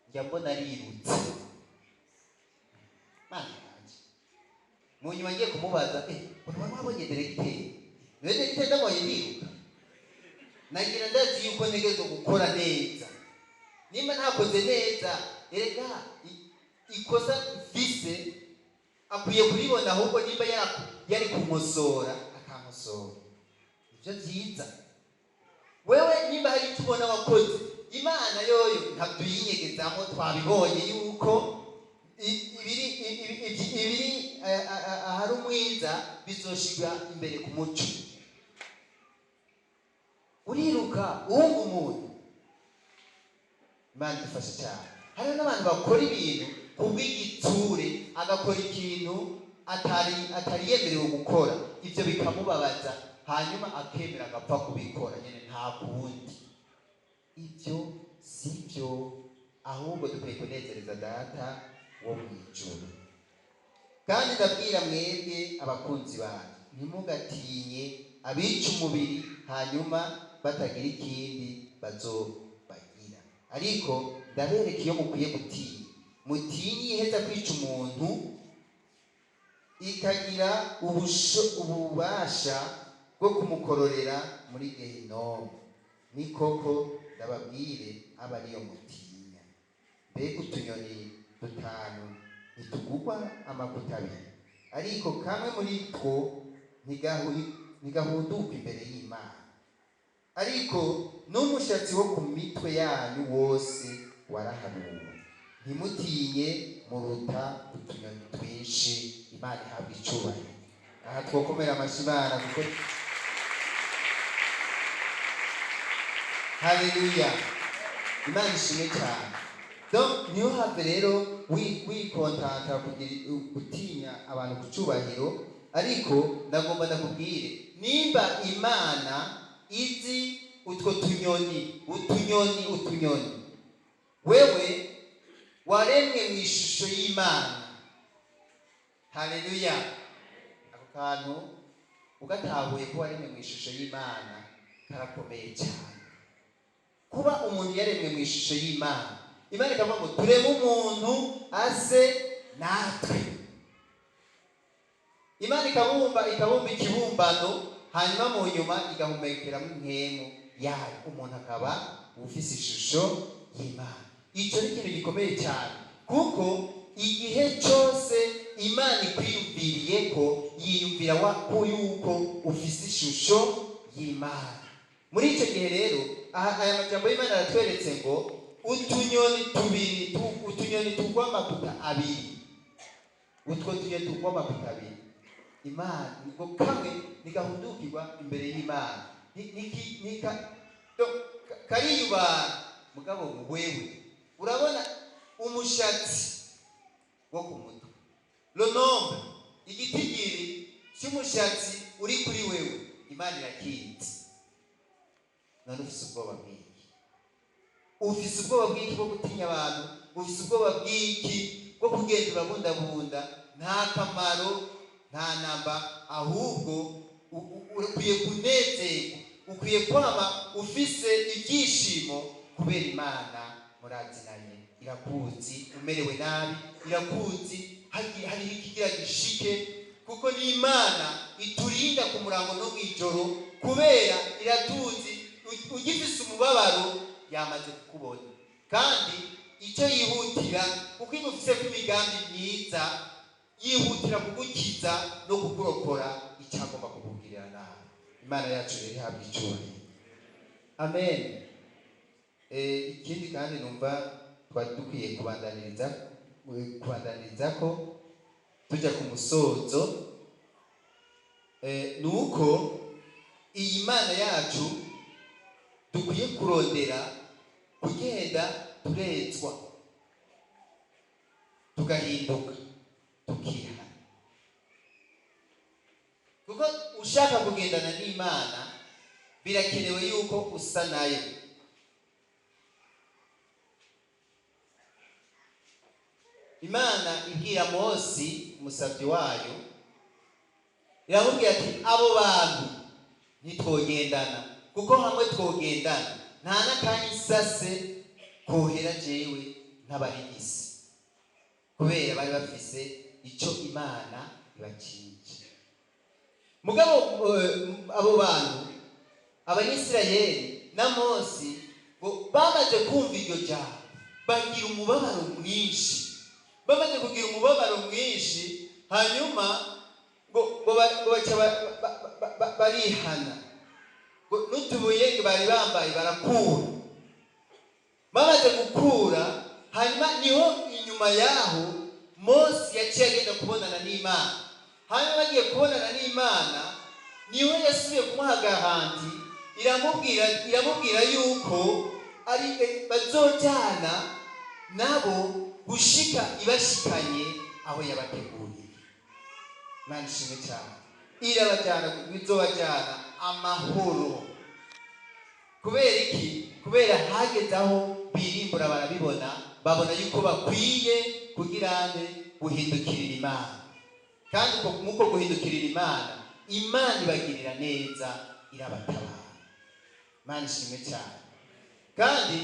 Speaker 1: njya mbona arirutse. Mana yanjye, mu nyuma ngiye kumubaza urabona wabonye diregiteri? Niwe diregiteri ndabonye ndiruka. Nagira ndazi yuko ntegereje gukora neza. Nimba ntakoze neza, erega ikosa mfise akwiye kuribona, ahubwo nimba yari kumosora akamusora, ibyo byiza. Wewe nimba hari icyo ubona wakoze, Imana yoyo ntabyo yinyegezamo. Twabibonye yuko ibiri ahari umwiza bizoshirwa imbere ku muco. Uriruka uwunga umuntu. Imana idufashe cyane. Hari n'abantu bakora ibintu kubw'igitsure, agakora ikintu atari yemerewe gukora, ibyo bikamubabaza, hanyuma akemera agapfa kubikora nyine nta kundi. Ibyo si byo, ahubwo dukwiye kunezereza Data wo mu ijuru. Kandi ndabwira mwebwe abakunzi banyu, ntimugatinye abica umubiri hanyuma batagira ikindi bazobagira, ariko ndabereka iyo mukwiye gutinya. Mutinye iheza kwica umuntu ikagira ububasha bwo kumukororera muri Gehinomu. Ni koko ndababwire aba ariyo mutinya. Mbega utunyoni dutanu ntitugugwa amavuta abiri, ariko kamwe muri two ntigahunduka imbere y'Imana. Ariko n'umushatsi wo ku mitwe yanyu wose warahanuwe. Ntimutinye, muruta utunyoni twinshi. Imana ihabwa icyubahiro. Aha twokomera amashyi Imana kuko haleluya, Imana ishimwe cyane. Donc niyo have rero wikontanta gutinya abantu ku cyubahiro, ariko ndagomba ndakubwire, nimba Imana izi utwo tunyoni, wewe waremwe mu ishusho y'Imana. Haleluya. Ako kantu ugatahuye ko waremwe mu ishusho y'Imana karakomeye cyane. Kuba umuntu yaremwe mu ishusho y'Imana, Imana ikavuga ngo tureme umuntu ase natwe. Imana ikabumba ikibumbano, hanyuma mu nyuma igahumekeramo impwemu yayo, umuntu akaba ufise ishusho y'Imana. Icyo ni ikintu gikomeye cyane, kuko igihe cyose Imana ikwiyumviriye ko yiyumvira ko yuko ufise ishusho y'Imana. Muri icyo gihe rero aya majambo y'Imana aratweretse ngo utunyoni tugwa amavuta abiri, utwo tunyoni tugwa amavuta abiri, Imana ngo kamwe nigahundukirwa imbere y'Imana kariyubara. Mugabo wewe urabona umushatsi wo ku mutwe, le nombre, igitigiri cy'umushatsi uri kuri wewe, Imana irakinze. None ufise ubwoba bw'iki? Ufise ubwoba bw'iki bwo gutinya abantu? Ufise ubwoba bw'iki bwo kugenda urabundabunda? Nta kamaro, nta namba, ahubwo ukwiye kunezerwa, ukwiye kwama ufise ibyishimo, kubera Imana murazinanye, irakuzi umerewe nabi, irakuzi hari ikigira gishike, kuko ni Imana iturinda ku murango no mw'ijoro, kubera iratuzi ugifise umubabaro yamaze kukubona. Kandi icyo yihutira, kuko imufise ko imigambi myiza, yihutira kugukiza no kukurokora icyagomba kukugirira nabi. Imana yacu rero ihabwa icyubahiro. Amen. Ikindi kandi numva twari dukwiye kubandaniriza ko tujya ku musozo, nuko iyi Mana yacu dukwiye kurondera kugenda turezwa, tugahinduka, tukihana. Kuko ushaka kugendana n'Imana birakenewe yuko usa nayo. Imana ibwira Mose umusabyi wayo, iramubwira ati abo bantu ntitwogendana, kuko hamwe twogendana nta n'akanya isase kohera jewe ntabarigisi, kubera bari bafise icyo Imana ibakinje. Mugabo abo bantu, Abanyisirayeli na Mose, bamaze kumva iryo jambo bagira umubabaro mwinshi. Bamaze kugira umubabaro mwinshi, hanyuma ngo baca barihana, n'utubuye bari bambaye barakura. Bamaze gukura, hanyuma niho inyuma yaho Mose yaciye agenda kubonana n'Imana. Hanyuma bagiye kubonana n'Imana, niho yasubiye kumuha garanti, iramubwira yuko ari bazojyana nabo gushika ibashikanye aho yabateguriye. Imana ishimwe cyane. Bizobajyana amahoro. Kubera iki? Kubera hageze aho birimbura, barabibona, babona yuko bakwiye guhindukirira Imana. Kandi muko guhindukirira Imana, Imana ibagirira neza, irabatabara. Imana ishimwe cyane. Kandi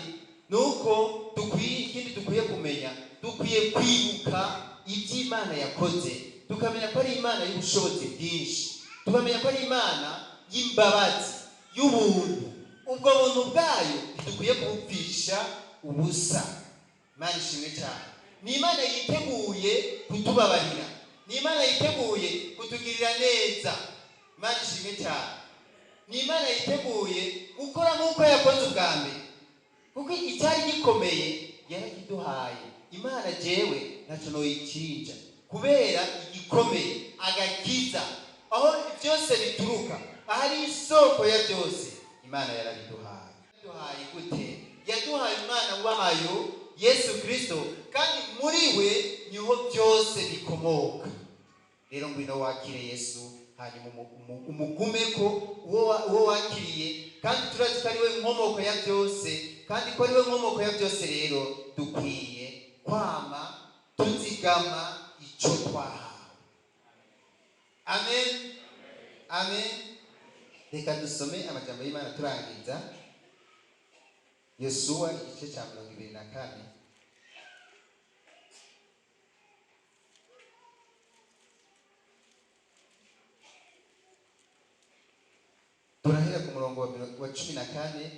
Speaker 1: nuko ikindi dukwiye kumenya, dukwiye kwibuka iby'Imana yakoze, tukamenya ko ari Imana y'ubushobozi bwinshi, tukamenya ko ari Imana y'imbabazi, y'ubuntu. Ubwo buntu bwayo dukwiye kubupfisha ubusa. Imana ishimwe cyane. Ni Imana yiteguye kutubabarira, ni Imana yiteguye kutugirira neza. Imana ishimwe cyane. Ni Imana yiteguye gukora nk'uko yakoze ubwa mbere, kuko icyari gikomeye yarakiduhaye. Imana jewe ntacyo noyikinja, kubera igikomeye, agakiza, aho byose bituruka, ahari isoko ya byose, Imana yarabiduhaye. Yaduhaye gute? Yaduhaye Umwana wayo Yesu Kristo, kandi muri we niho byose bikomoka. Rero ngwino wakire Yesu, hanyuma umugume ko uwo wakiriye, kandi turazi ko ari we nkomoko ya byose. Kandi ko ari we nkomoko ya byose, rero dukwiye kwama tuzigama icyo twahawe. Amen. Amen. Reka dusome amajambo y'Imana turangiza. Yosuwa igice cya 24 murongo wa 14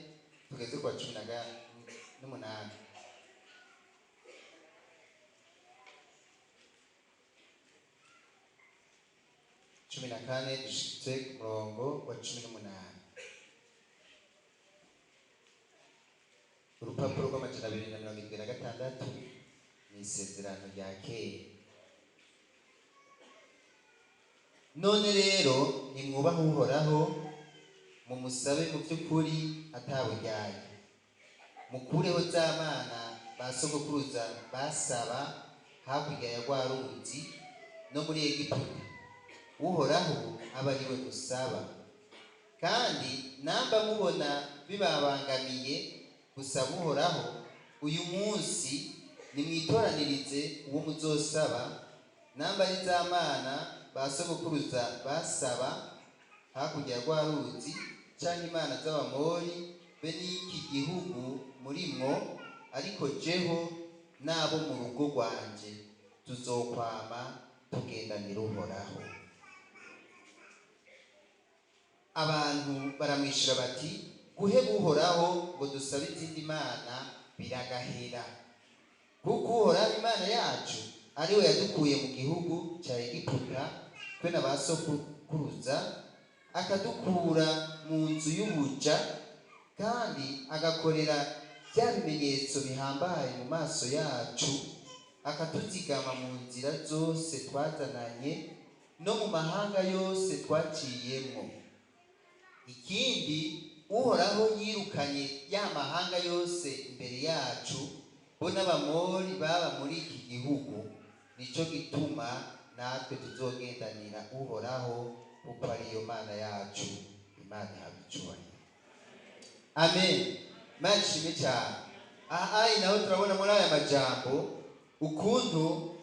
Speaker 1: tugeze kwa 18. 14 dushitse ku murongo wa 18. Urupapuro rw'amajana 276 ni isezerano rya kera. None rero nimwubahe Uhoraho, mumusabe mu by'ukuri ataburyarya, mukureho za mana ba sogokuruza basaba hakurya ya rwa ruzi no muri Egiputa. Uhoraho aba ariwe musaba, kandi namba mubona bibabangamiye gusaba Uhoraho, uyu munsi nimwitoranirize uwo muzosaba, namba ari za mana ba sogokuruza basaba hakurya ya rwa ruzi canke imana z'Abamori be n'iki gihugu murimwo, ariko jeho n'abo mu rugo rwanje tuzokwama tugendanira Uhoraho. Abantu baramwishura bati, guheba Uhoraho ngo dusabe izindi mana biragahera, kuko Uhoraho Imana yacu ariwe yadukuye mu gihugu cya Egiputa twe na ba sogokuruza, akadukura mu nzu y'ubuja, kandi agakorera bya bimenyetso bihambaye mu maso yacu, akatuzigama mu nzira zose twazananye no mu mahanga yose twaciyemo. Ikindi, Uhoraho yirukanye ya mahanga yose imbere yacu, bo n'Abamori baba muri iki gihugu. Nico gituma natwe tuzogendanira Uhoraho, kuko ariyo mana yacu. Imana yabicubaye. Amen. Imana ishimwe cyane. Aha naho turabona muri aya majambo ukuntu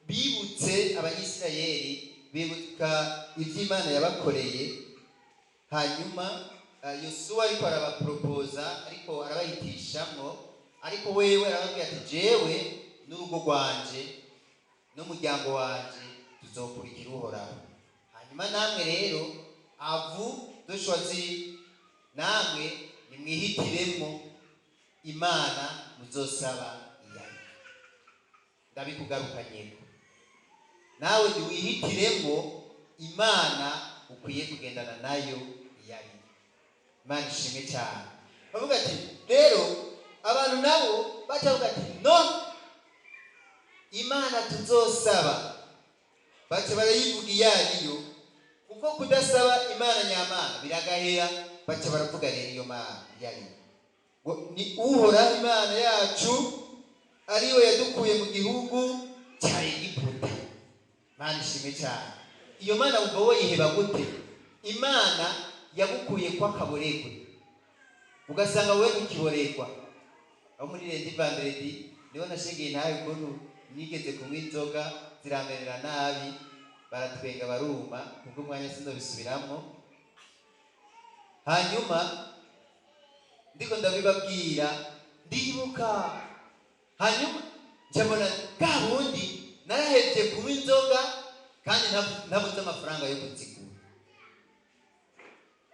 Speaker 1: bibutse Abanyisirayeli, bibuka iby'Imana yabakoreye. Hanyuma Yosuwa ariko arabaporopoza, ariko arabahitishamwo, ariko wewe arababwira ati, jewe n'urugo rwanje n'umuryango wanje tuzokurikira Uhoraho. Hanyuma namwe rero avu dushozi, namwe nimwihitiremo imana muzosaba iyayo. Ndabikugarukanyeko, nawe niwihitiremo imana ukwiye kugendana nayo iyayo. Imana ishimwe cyane. Bavuga ati rero abantu nabo bacavuga ati, no, imana tuzosaba baca barayivuga iyariyo, kuko kudasaba imana nyamana biragahera. Baca baravuga rero iyo mana iyariyo ngo ni Uhoraho Imana yacu, ariwe yadukuye mu gihugu cya Egiputa. Imana ishimwe cyane. Iyo mana wumva woyiheba gute? Imana yagukuye kwa kaboregwe, ugasanga wowe ntukiboregwa. Aho muri Rendi Vanderedi niho nashingiye ntawe ukuntu nigeze kunywa inzoga ziramerera nabi, baratwenga baruma, kubwo umwanya sinobisubiramo. Hanyuma ndiko ndabibabwira ndibuka, hanyuma njabona bwa bundi narahevye kunywa inzoga kandi ntabuze amafaranga yo kuzigura.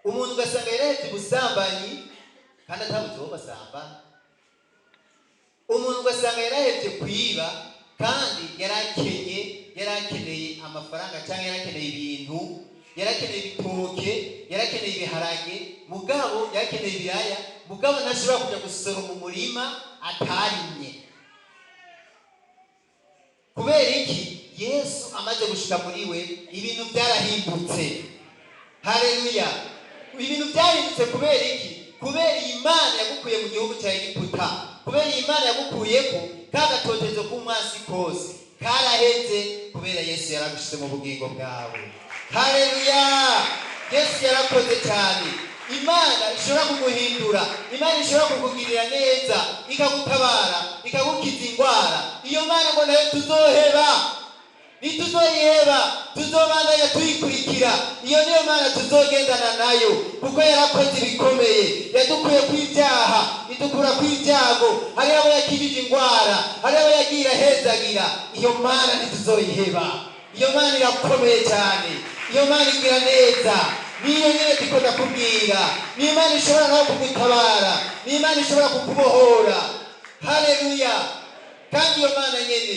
Speaker 1: Umuntu ugasanga yarahevye ubusambanyi kandi atabuze uwo basamba. Umuntu ugasanga yarahevye kwiba kandi yarakeneye amafaranga, cyangwa yarakeneye ibintu, yarakeneye ibitoke, yarakeneye ibiharage, mugabo yarakeneye ibiraya, mugabo ntashobora kujya gusora mu murima atarimye. Kubera iki? Yesu amaze gushika muri we ibintu byarahindutse. Haleluya. Ibintu byahindutse kubera iki? Kubera Imana yagukuye mu gihugu cya Egiputa, kubera Imana yagukuyeko kagatotezo k'umwasi kose karaheze, kubera Yesu yaragushize mu bugingo bwawe. Haleluya. Yesu yarakoze cyane. Imana ishobora kuguhindura, Imana ishobora kukugirira neza, ikagutabara, ikagukiza indwara. Iyo Mana ngo nayo tuzoheba, nituzoyiheba, tuzobandanya tuyikurikira. Iyo niyo Mana tuzogendana nayo, kuko yarakoze ibikomeye. Yadukuye kw'ibyaha, idukura kw'ibyago. Hari abo yakijije indwara, hari abo yagira hezagira. Iyo Mana ntituzoyiheba. Iyo Mana irakomeye cyane. Iyo Mana igira neza. niyo nyene ndiko ndakubwira. Ni Imana ishobora nawe kugutabara, ni Imana ishobora kukubohora. Haleluya. Kandi iyo Mana nyene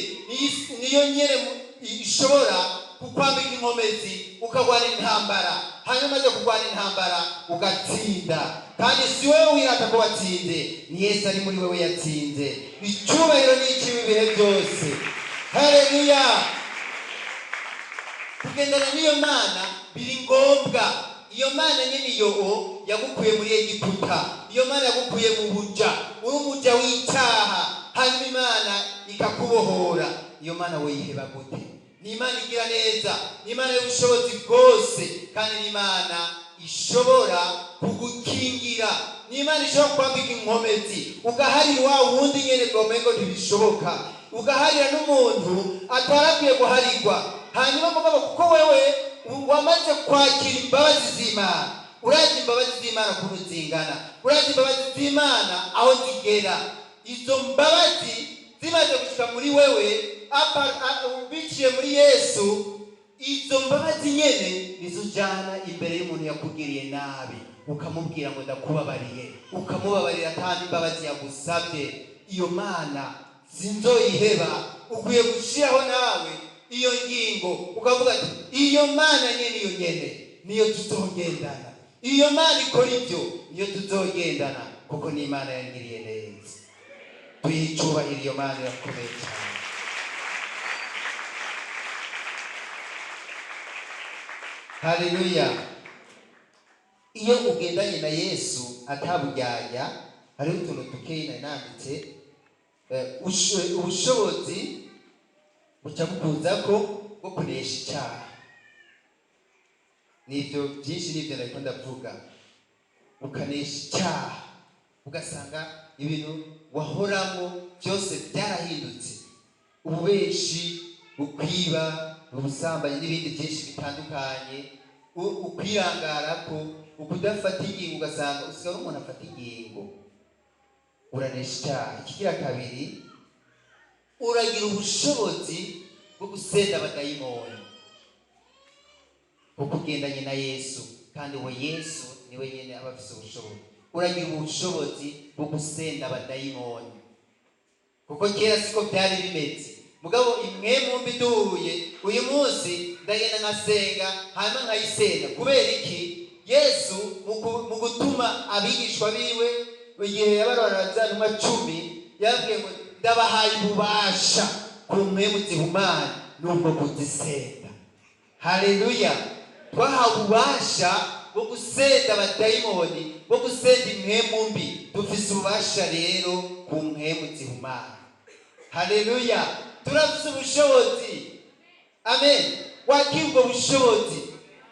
Speaker 1: niyo nyene ishobora kukwambika inkomezi ukagwana intambara, hanyuma maze kugwana intambara ugatsinda. Kandi si wewe wirata ko watsinze, ni Yesu ari muri wewe yatsinze. Icyubahiro n'iciwe ibihe byose. Haleluya. Kugendana n'iyo Mana biri ngombwa. Iyo Mana nyene iyo yagukuye muri Egiputa, iyo Mana yagukuye mu buja, uri umuja w'icyaha, hanyuma Imana ikakubohora. Iyo Mana weyiheba gute? Ni Imana igira neza, ni Imana y'ubushobozi bwose, kandi ni Imana ishobora kugukingira, ni Imana ishobora kwambika inkomezi ugaharira wa wundi nyene bwomengo ntibishoboka, ugaharira n'umuntu atarakwiye guharirwa. Hanyuma mugabo kuko wewe wamaze kwakira imbabazi z'Imana, urazi imbabazi z'Imana ukuntu zingana, urazi imbabazi z'Imana aho zigera. Izo mbabazi zimaze gushika muri wewe biciye muri Yesu, izo mbabazi nyene nizujana imbere y'umuntu yakugiriye nabi, ukamubwira ngo ndakubabariye, ukamubabarira kandi imbabazi yagusabye. Iyo Mana sinzoyiheba. Ukwiye gushiraho nawe iyo ngingo ukavuga ati iyo Mana nyene iyo nyene niyo tuzogendana, iyo Mana ikora ibyo niyo tuzogendana, kuko ni Imana yangiriye neza. Tuyicubahira iyo Mana irakomeye cyane. Haleluya. Iyo ugendanye na Yesu atabujyanya, hariho utuntu dukeyi nanditse. Ubushobozi buca bukuza ko bwo kunesha icyaha. Nibyo byinshi nibyo nariko ndavuga. Ukanesha icyaha, ugasanga ibintu wahoramo byose byarahindutse. Ububeshi, ukwiba, ubusambanyi n'ibindi byinshi bitandukanye. Ukwirangara ko, ukudafata ingingo, ugasanga usigaye umuntu afata ingingo, uranesha icyaha. Ikigira kabiri, uragira ubushobozi bwo gusenda abadayimoni kuko ugendanye na Yesu, kandi we Yesu niwe nyene aba afise ubushobozi. Uragira ubushobozi bwo gusenda abadayimoni, kuko kera siko byari bimeze. Mugabo imwe mu mbiduye uyu munsi ndagenda ngasenga hanyuma nkayisenda. Kubera iki? Yesu mu gutuma abigishwa biwe igihe yabararaza numa 10 yabwiye ngo ndabahaye ububasha ku mpemu zihumana n'ubwo kuzisenda. Haleluya. Twahawe ububasha bwo gusenda abadayimoni, bwo gusenda impemu mbi. Dufise ububasha rero ku mpemu zihumana. Haleluya. Turafise ubushobozi. Amen. Wakira ubwo bushobozi,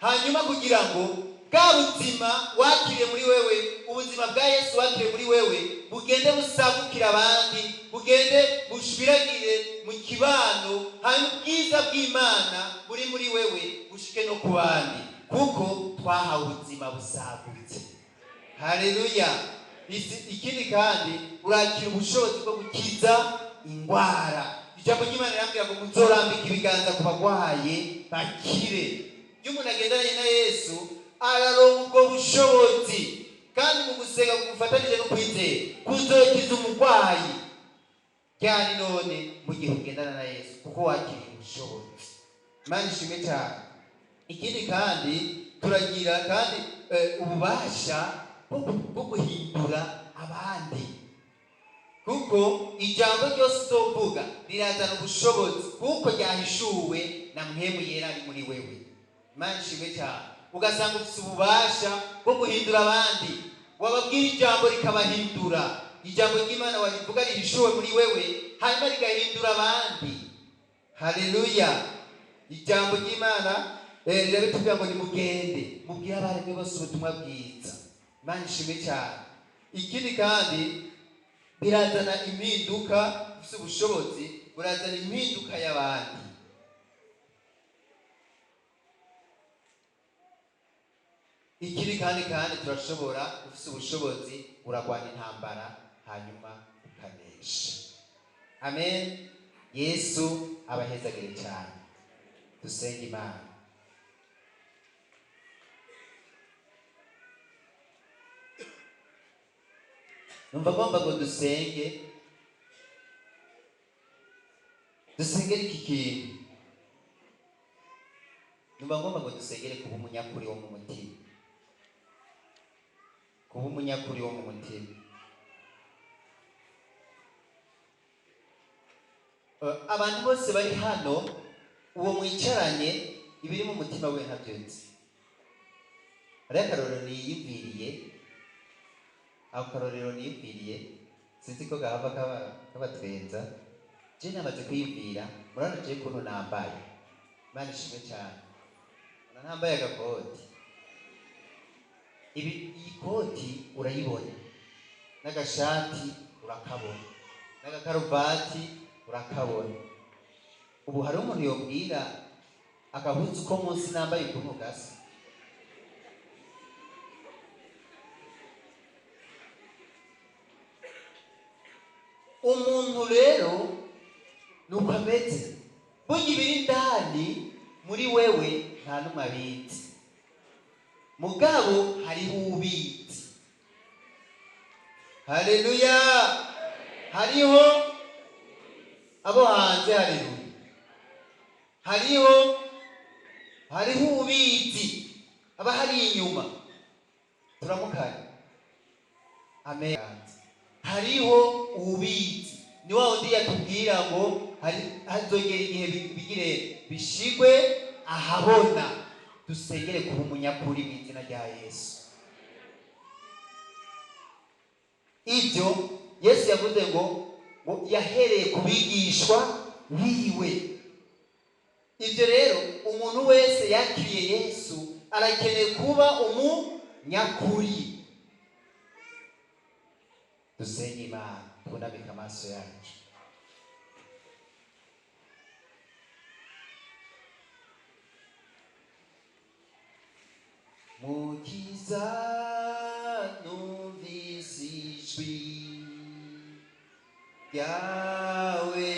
Speaker 1: hanyuma kugira ngo bwa buzima wakiriye muri wewe, ubuzima bwa Yesu wakiriye muri wewe, bugende busagukira abandi, bugende bushwiragire mu kibano, hanyuma ubwiza bw'Imana buri muri wewe bushike no ku bandi, kuko twahawe ubuzima busagutse. Haleluya. Ikindi kandi urakira ubushobozi bwo gukiza ingwara. Ijambo ry'Imana rirambwira ngo muzorambika ibiganza ku bagwaye bakire. Iyo umuntu agendanye na Yesu araronka ubwo bushobozi, kandi mu gusenga gufatanije no kwizera kuzokiza umurwayi cyane none mu gihe ugendana na Yesu, kuko wakiriye ubushobozi. Imana ishimwe cyane. Ikindi kandi turagira kandi ububasha bwo guhindura abandi, kuko ijambo ryose uzovuga rirazana ubushobozi, kuko ryahishuwe na mpemu yera ari muri wewe. Imana ishimwe cyane. Ugasanga ufite ububasha bwo guhindura abandi, wababwira ijambo rikabahindura. Ijambo ry'Imana warivuga rihishuwe muri wewe, hanyuma rigahindura abandi. Haleluya. Ijambo ry'Imana rirabitubwira ngo nimugende mubwire abaremwe bose ubutumwa bwiza. Imana ishimwe cyane. Ikindi kandi birazana impinduka. Ufite ubushobozi burazana impinduka y'abandi. Ikindi kandi turashobora, ufite ubushobozi uragwana intambara hanyuma ukanesha. Amen. Yesu abahezagire cyane. Dusenge Imana. numva ngomba ngo dusengere iki kintu. Numva ngomba ngo dusengere kuba umunyakuri wo mu mutima, kuba umunyakuri wo mu mutima. Abantu bose bari hano, uwo mwicaranye ibiri mu mutima we ntabyo nzi. Hariho akarorero niyumviriye, ako karorero niyumviriye sinzi ko gahava kabatwenza. Je namaze kwiyumvira, murabona je kuntu nambaye, Imana ishimwe cyane. Nambaye agakoti, iyi koti urayibona, n'agashati urakabona, n'agakaruvati urakabona. Ubu hari umuntu yobwira agahuzu ko munsi nambaye ukuntu gasa? Umuntu rero nuko ameze. Burya ibiri indani muri wewe nta n'umwe abizi, mugabo hariho ubizi. Haleluya! Hariho abo hanze, haleluya. Hariho ubizi, aba hari inyuma. Turamukanye, amen. Hariho ubizi, ni wa undi yatubwira ngo hazogera igihe bigire bishigwe ahabona. Dusengere kuba umunyakuri mu izina rya Yesu. Ibyo Yesu yavuze ngo yahereye ku bigishwa biwe. Ibyo rero umuntu wese yakiriye Yesu arakeneye kuba umunyakuri. Dusenge Imana, twunamike amaso yacu. Mukiza numvise ijwi ryawe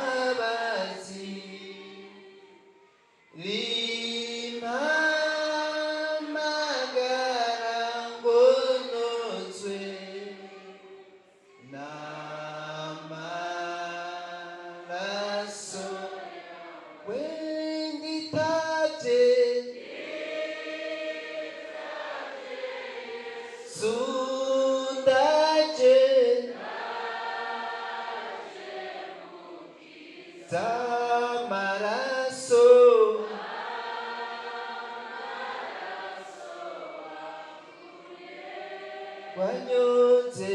Speaker 1: ry'imbabazi, rimpamagara ngo nozwe n'amaraso wenditabye sundaje z'amaraso wanyonze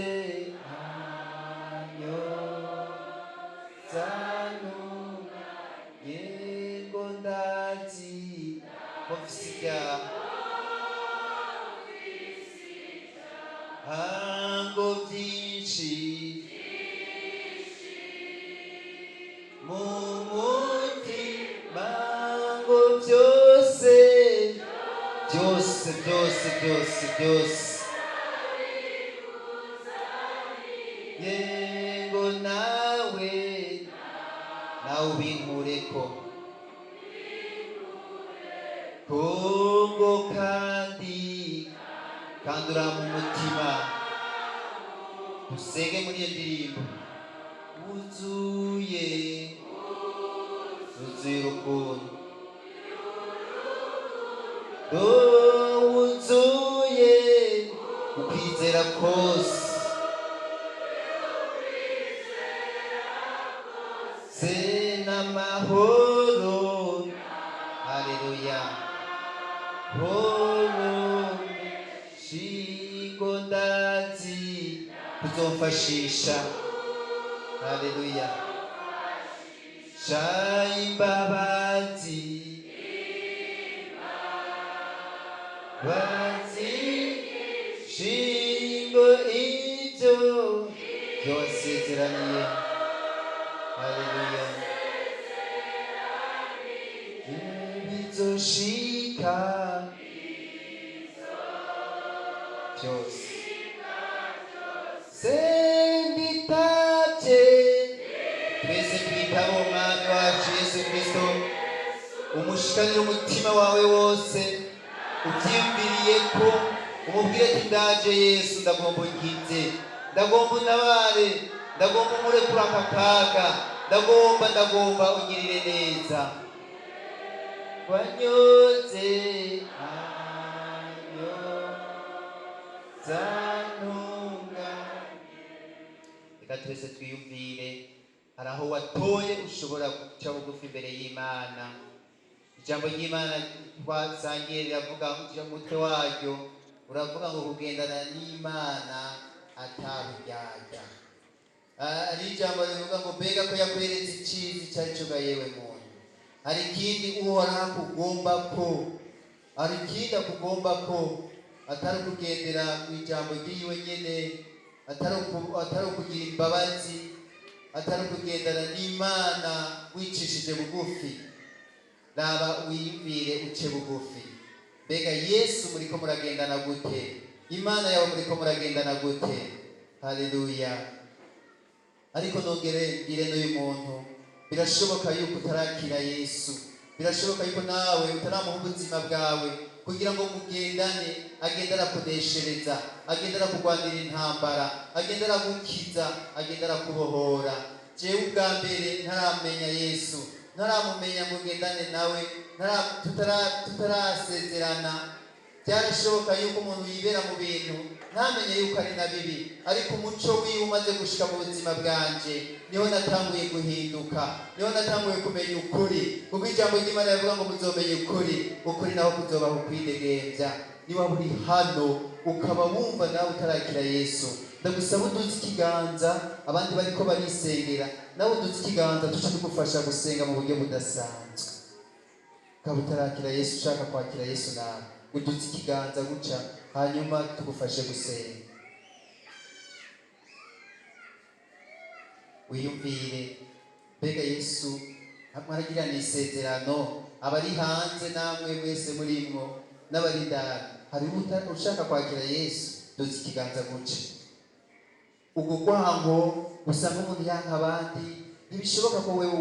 Speaker 1: anyozanumye ngo ndazi mufise ibyaha ngo byinshi mu mutima, ngo byose yego nawe ubinkureko kongo kandi ura mu mutima. Dusenge muri iyo ndirimbo wuzuye urukundo, wuzuye ukwizera kose, se n'amahoro. Haleluya. Shingo ndazi kuzomfashisha. Haleluya. Imbabazi shingo ibyo byosezeraniye. Haleluya. Bizoshika byose senditabye twese twitaba umwami wacu Yesu Kristo, umushikanire umutima wawe wose ubyiyumviriye ko umubwire ati ndaje Yesu, ndagomba unkize, ndagomba untabare, ndagomba unkure kuri aka kaga, ndagomba ungirire neza. Wanyoze ayo zantunga. Reka twese twiyumvire, hari aho watoye ushobora guca bugufi imbere y'Imana. Ijambo ry'Imana twasangiye riravuga umutwe waryo uravuga ngo kugendana n'Imana ataburyarya. Ari ijambo rivuga ngo mbega ko yakweretse iciza icyo ari cyo ga yewe muntu. Hari ikindi uhoraho akugomba ko, hari ikindi akugomba ko, atari kugendera mu ijambo ry'iwe nyene, atari ukugira imbabazi, atari kugendana n'Imana wicishije bugufi. Raba wiyumvire uce bugufi. Mbega Yesu muriko muragendana gute? Imana yawe muriko muragendana gute? Haleluya. Ariko nongere ngire n'uyu muntu, birashoboka yuko utarakira Yesu, birashoboka yuko nawe utaramuha ubuzima bwawe kugira ngo mugendane, agenda arakuneshereza, agenda arakugwanira intambara, agenda aragukiza, agenda arakubohora. Jewe ubwa mbere ntaramenya Yesu, ntaramumenya ngo ngendane nawe, tutarasezerana, byarashoboka yuko umuntu yibera mu bintu ntamenye yuko ari na bibi, ariko umuco wiwe umaze gushika mu buzima bwanje, niho natanguye guhinduka, niho natanguye kumenya ukuri, kuko ijambo ry'Imana rivuga ngo muzomenya ukuri, ukuri naho kuzobaha ukwidegembya. Niba uri hano ukaba wumva nawe utarakira Yesu, ndagusaba uduze ikiganza, abandi bariko barisengera, nawe uduze ikiganza tuce tugufasha gusenga mu buryo budasanzwe. Ukaba utarakira Yesu, ushaka kwakira Yesu nawe uduze ikiganza guca, hanyuma tugufashe gusenga. Wiyumvire, mbega Yesu aragirana isezerano, abari hanze namwe mwese murimwo n'abari ndani, hari ushaka kwakira Yesu, duze ikiganza guca. Ubwo rwango usanga umuntu yanka abandi, ntibishoboka ko wewe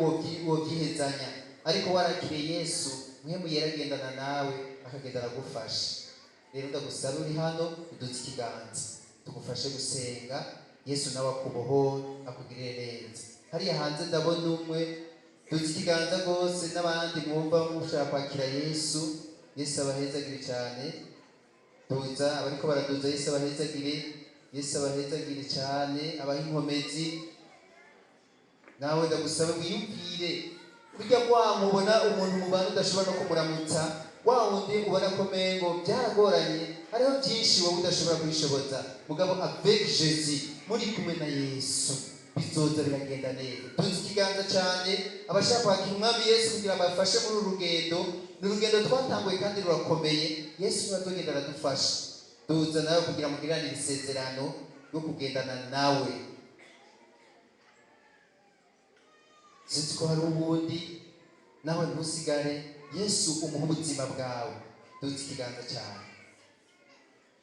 Speaker 1: wovyihezanya, ariko warakiriye Yesu, mwemu yeragendana nawe akagenda aragufasha. Rero ndagusaba uri hano uduze ikiganza tugufashe gusenga, Yesu nawe akubohore, akugirire neza. Hariya hanze ndabona umwe, duze ikiganza rwose, n'abandi mwumva mushaka kwakira Yesu. Yesu abahezagire cyane, duza abariko baraduza, Yesu abahezagire, Yesu abahezagire cyane. Abaha inkomezi, nawe ndagusaba wiyumvire, burya wamubona umuntu mu bantu udashobora no kumuramutsa, wa wundi ubona ko mengo byaragoranye, hariho byinshi wowe udashobora kwishoboza, mugabo avec Jésus, muri kumwe na Yesu bizoza biragenda neza. Duze ikiganza cyane abashaka kwakira umwami Yesu kugira bafashe muri urugendo. Ni urugendo twatanguye kandi rurakomeye, Yesu niwe azogenda aradufasha. Duza nawe kugira mugirane isezerano yo kugendana nawe. Sinzi ko hari ubundi, nawe ntusigare, Yesu umuha ubuzima bwawe. Duze ikiganza cyane.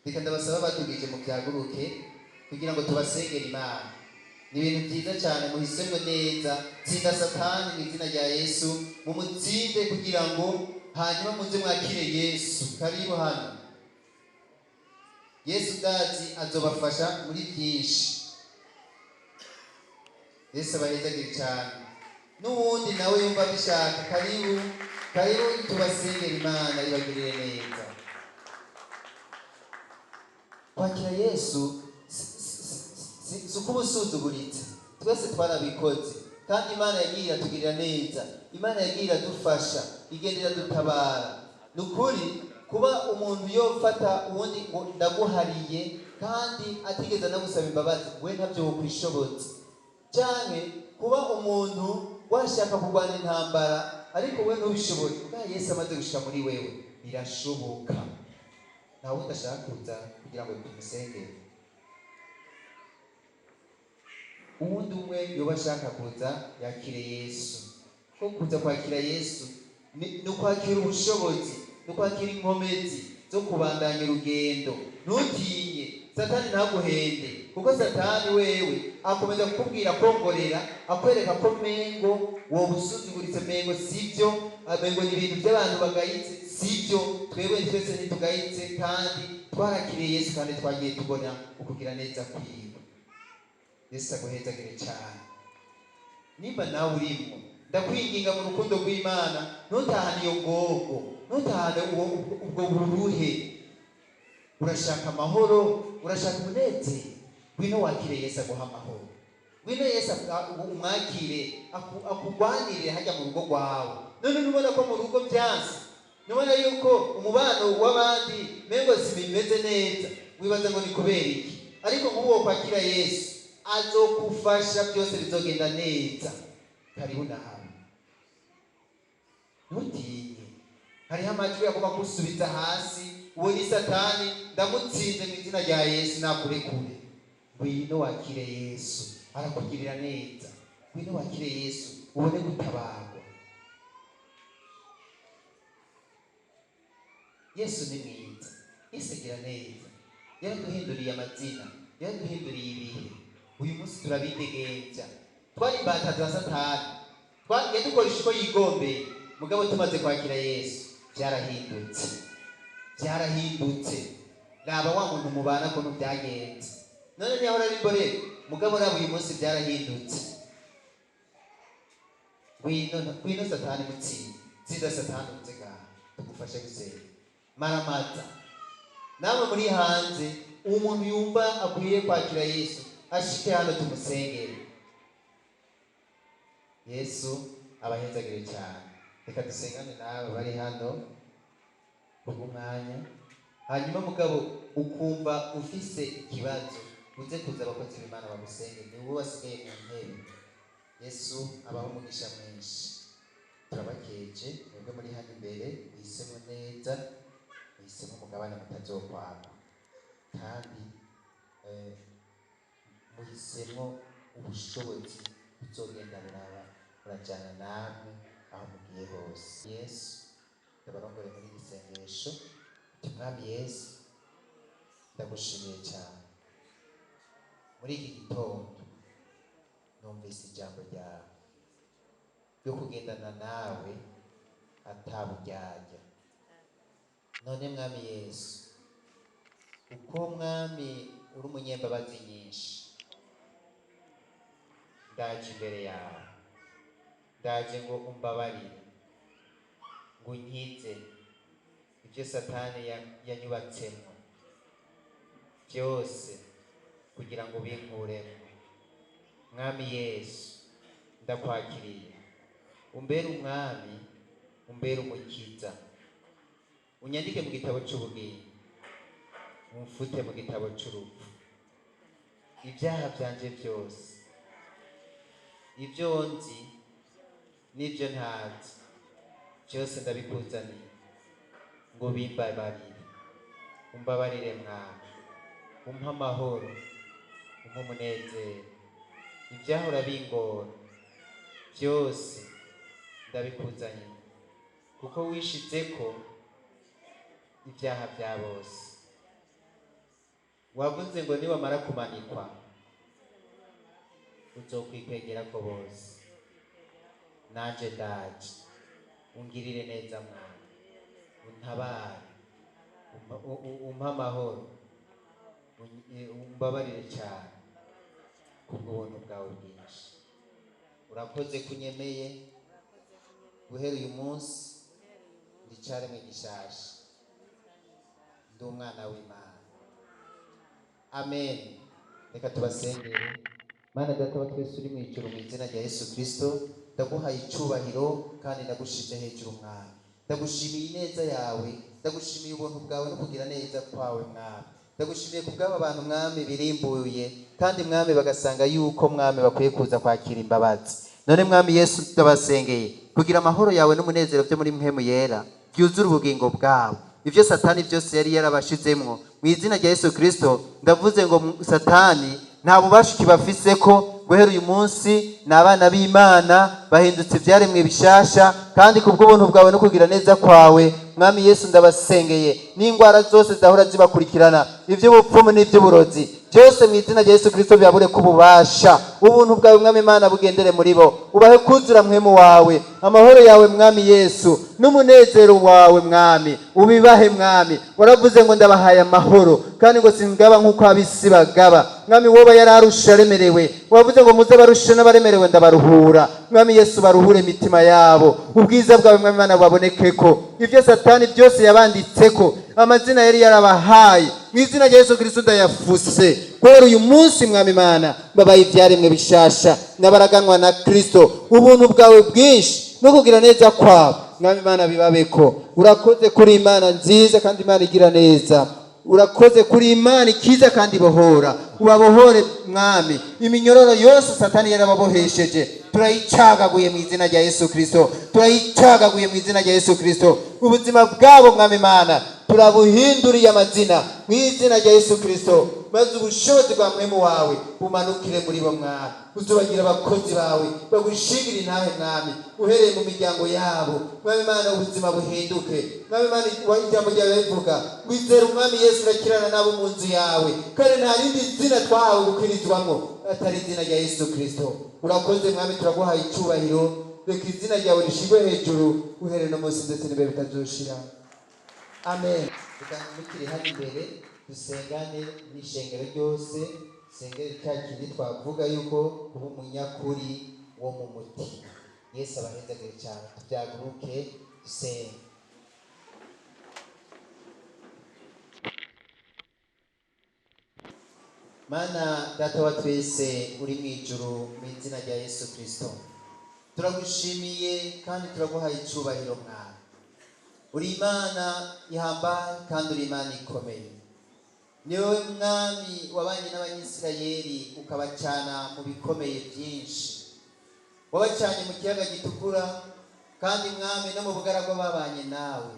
Speaker 1: Reka ndabasaba batugije mu byaguruke kugira ngo tubasengere Imana. Ni ibintu byiza cyane, muhisemwe neza. Tsinda Satani mu izina rya Yesu, mumutsinde kugira ngo hanyuma muze mwakire Yesu. Karibu hano. Yesu ndazi azobafasha muri byinshi. Yesu abahezagire cyane. N'ubundi nawe yumva bishaka, karibu tubasengere Imana ibagirire neza. Kwakira Yesu si uko ubusuzuguritse, twese twarabikoze, kandi Imana yagiye iratugirira neza, Imana yagiye iradufasha, igenda iradutabara. Ni ukuri kuba umuntu yofata uwundi ngo ndaguhariye kandi atigeze anagusaba imbabazi, we ntabyo wokwishobotse. Cyane kuba umuntu washaka kurwana intambara ariko we ntubishobore, ubwa Yesu amaze gushika muri wewe birashoboka. Ntawe udashaka kuza kugira ngo tumusengere. Uwundi umwe yoba ashaka kuza yakire Yesu. Ko kuza kwakira Yesu ni ukwakira ubushobozi, ni ukwakira inkomezi zo kubandanya urugendo. Ntutinye, Satani ntaguhende. kuko satani wewe akomeza kukubwira kongorera, akwereka ko mengo wowe usuzuguritse, mengo sibyo, mengo ni ibintu by'abantu bagayitse, sibyo. Twebwe twese ntitugayitse kandi twarakiriye Yesu kandi twagiye tubona ukugira neza kwiwe. Yesu aguhezagire cyane. Nimba nawe urimo, ndakwinginga mu rukundo rw'Imana, ntutahane iyo ngogo, ntutahane ubwo buruhe. Urashaka amahoro, urashaka umunezero, ngwino wakire Yesu aguha amahoro. Ngwino Yesu umwakire, akugwanirire hajya mu rugo rwawe. None nubona ko mu rugo byanze, nubona yuko umubano w'abandi mengo simimeze neza, wibaza ngo ni kubera iki? Ariko nk'uwo kwakira Yesu azokufasha, byose bizogenda neza. Karibu nawe, ntutinye. Hariho amajwi agomba kusubiza hasi. Uwo ni satani, ndamutsinze mu izina rya Yesu, nakurekure. Ngwino wakire Yesu, arakugirira neza. Ngwino wakire Yesu, ubone gutabarwa. Yesu ni mwiza, Yesu agira neza. Yaraduhinduriye amazina, yaraduhinduriye ibihe. Uyu munsi turabidegenja. Twari imbata za satani, yadukoresha uko yigombeye. Mugabo tumaze kwakira Yesu, byarahindutse. Byarahindutse. Naba wa muntu mubana ko byagenze. None niyo ari mbore, mugabo rabo uyu munsi byarahindutse. Ngwino satani mutsinda. Tsinda satani utega, tugufashe gusenga. Maramata. Nawe muri hanze, umuntu yumva akwiye kwakira Yesu, ashike hano tumusengere. Yesu abahezagire cyane. Reka dusengane nawe bari hano umwanya. Hanyuma mugabo ukumva ufise ikibazo, uze kuza abakozi b'Imana bagusengere. Ni wowe wasigaye mu ntebe. Yesu abaho umugisha mwinshi. Turabakeje mwebwe muri hano imbere, mwisemo neza, mwisemo umugabane mutazokwama, kandi muhisemo ubushobozi buzogenda burajyana namwe aho mugiye hose. Yesu ndabarongore muri iri sengesho. Mwami Yesu, ndagushimiye cyane. Muri iki gitondo numvise ijambo ryawe ryo kugendana nawe ataburyarya. None Mwami Yesu, uko Mwami uri umunyembabazi nyinshi, ndaje imbere yawe, ndaje ngo umbabarire, ngo unkize ibyo satani yanyubatsemo byose kugira ngo binkuremo. Mwami Yesu, ndakwakiriye, umbere umwami, umbere umukiza, unyandike mu gitabo cy'ubugingo, umfute mu gitabo cy'urupfu. Ibyaha byanje byose, ibyo nzi n'ibyo ntazi, byose ndabikuzaniye ngo bimbabarire. Umbabarire Mwami, umpa amahoro, umpa umunezero. Ibyahora bingora byose ndabikuzaniye, kuko wishitse ko ibyaha bya bose. Wavuze ngo niwamara kumanikwa uzokwikwegera ko bose. Nanje ndaje, ungirire neza Mwami, untabare, umpa amahoro, umbabarire cyane kubw'ubuntu bwawe bwinshi. Urakoze kunyemeye, guhera uyu munsi ndicare mu gishasha, ndi umwana w'Imana. Amen. Reka tubasengere. Mana Data wa twese uri mu ijuru, mu izina rya Yesu Kristo, ndaguhaye icyubahiro kandi ndagushize hejuru Mwami. Ndagushimiye ineza yawe, ndagushimiye ubuntu bwawe no kugira neza kwawe Mwami. Ndagushimiye kubw'aba bantu Mwami birimbuye, kandi Mwami bagasanga yuko Mwami bakwiye kuza kwakira imbabazi. None Mwami Yesu, ndabasengeye kugira amahoro yawe n'umunezero byo muri mpemu yera byuzura ubugingo bwabo. Ibyo satani byose yari yarabashizemwo, mu izina rya Yesu Kristo ndavuze ngo satani nta bubasha kibafise ko guhera uyu munsi n'abana b'Imana bahindutse ibyaremwe bishasha, kandi kubw'ubuntu bwawe no kugira neza kwawe Mwami Yesu, ndabasengeye n'indwara zose zahora zibakurikirana, iby'ubupfumu n'iby'uburozi byose mu izina rya Yesu Kristo byabure kububasha. Ubuntu bwawe mwami Imana bugendere muri bo, ubahe kuzura mpwemu wawe, amahoro yawe mwami Yesu n'umunezero wawe mwami ubibahe mwami. Waravuze ngo ndabahaye amahoro kandi ngo singaba nk'uko abisi bagaba. Mwami woba yararusha aremerewe, wavuze ngo muze barushe n'abaremerewe ndabaruhura. Mwami Yesu baruhure imitima yabo, ubwiza bwawe mwami Imana bubonekeko. Ibyo Satani byose yabanditseko amazina yari yarabahaye mu izina rya Yesu Kristo ndayafuse. Kwera uyu munsi mwami Imana babaye ivyaremwe bishasha n'abaraganwa na Kristo. Ubuntu bwawe bwinshi no kugira neza kwawe mwami Imana bibabeko. Urakoze kuri Imana nziza kandi Imana igira neza. Urakoze kuri Imana ikiza kandi bohora. Ubabohore mwami iminyororo yose Satani yarababohesheje, turayicagaguye mu izina rya Yesu Kristo, turayicagaguye mu izina rya Yesu Kristo. Ubuzima bwabo mwami Imana turabuhinduriye amazina mu izina rya Yesu Kristo, maze ubushobozi bwa mpwemu wawe bumanukire muri bo mwami. Uzubagira abakozi bawe bagushingire intahe mwami, uhereye mu miryango yabo mwami Imana ubuzima buhinduke. Mwami Imana ijambo ryawe rivuga wizera umwami Yesu urakirana nabo mu nzu yawe, kandi nta rindi zina twahawe gukwirizwamo atari izina rya Yesu Kristo. Urakoze mwami, turaguhaye icyubahiro, reka izina ryawe rishigwe hejuru uhereye no munsi ndetse n'ibihe bitazoshira. Amen. Tukamukire hano imbere dusengane n'ishengero ryose, sengere cya kindi twavuga yuko kuba umunyakuri wo mu mutima. Yesu abahezagire cyane, tubyaguruke dusenge. Mana data wa twese uri mu ijuru, mu izina rya Yesu Kristo turagushimiye kandi turaguhaye icyubahiro mwami. Uri Imana ihambaye kandi uri Imana ikomeye. Ni wowe mwami wabanye n'Abanyisirayeli ukabacana mu bikomeye byinshi, wabacanye mu kiyaga gitukura, kandi mwami no mu bugaragwa babanye nawe.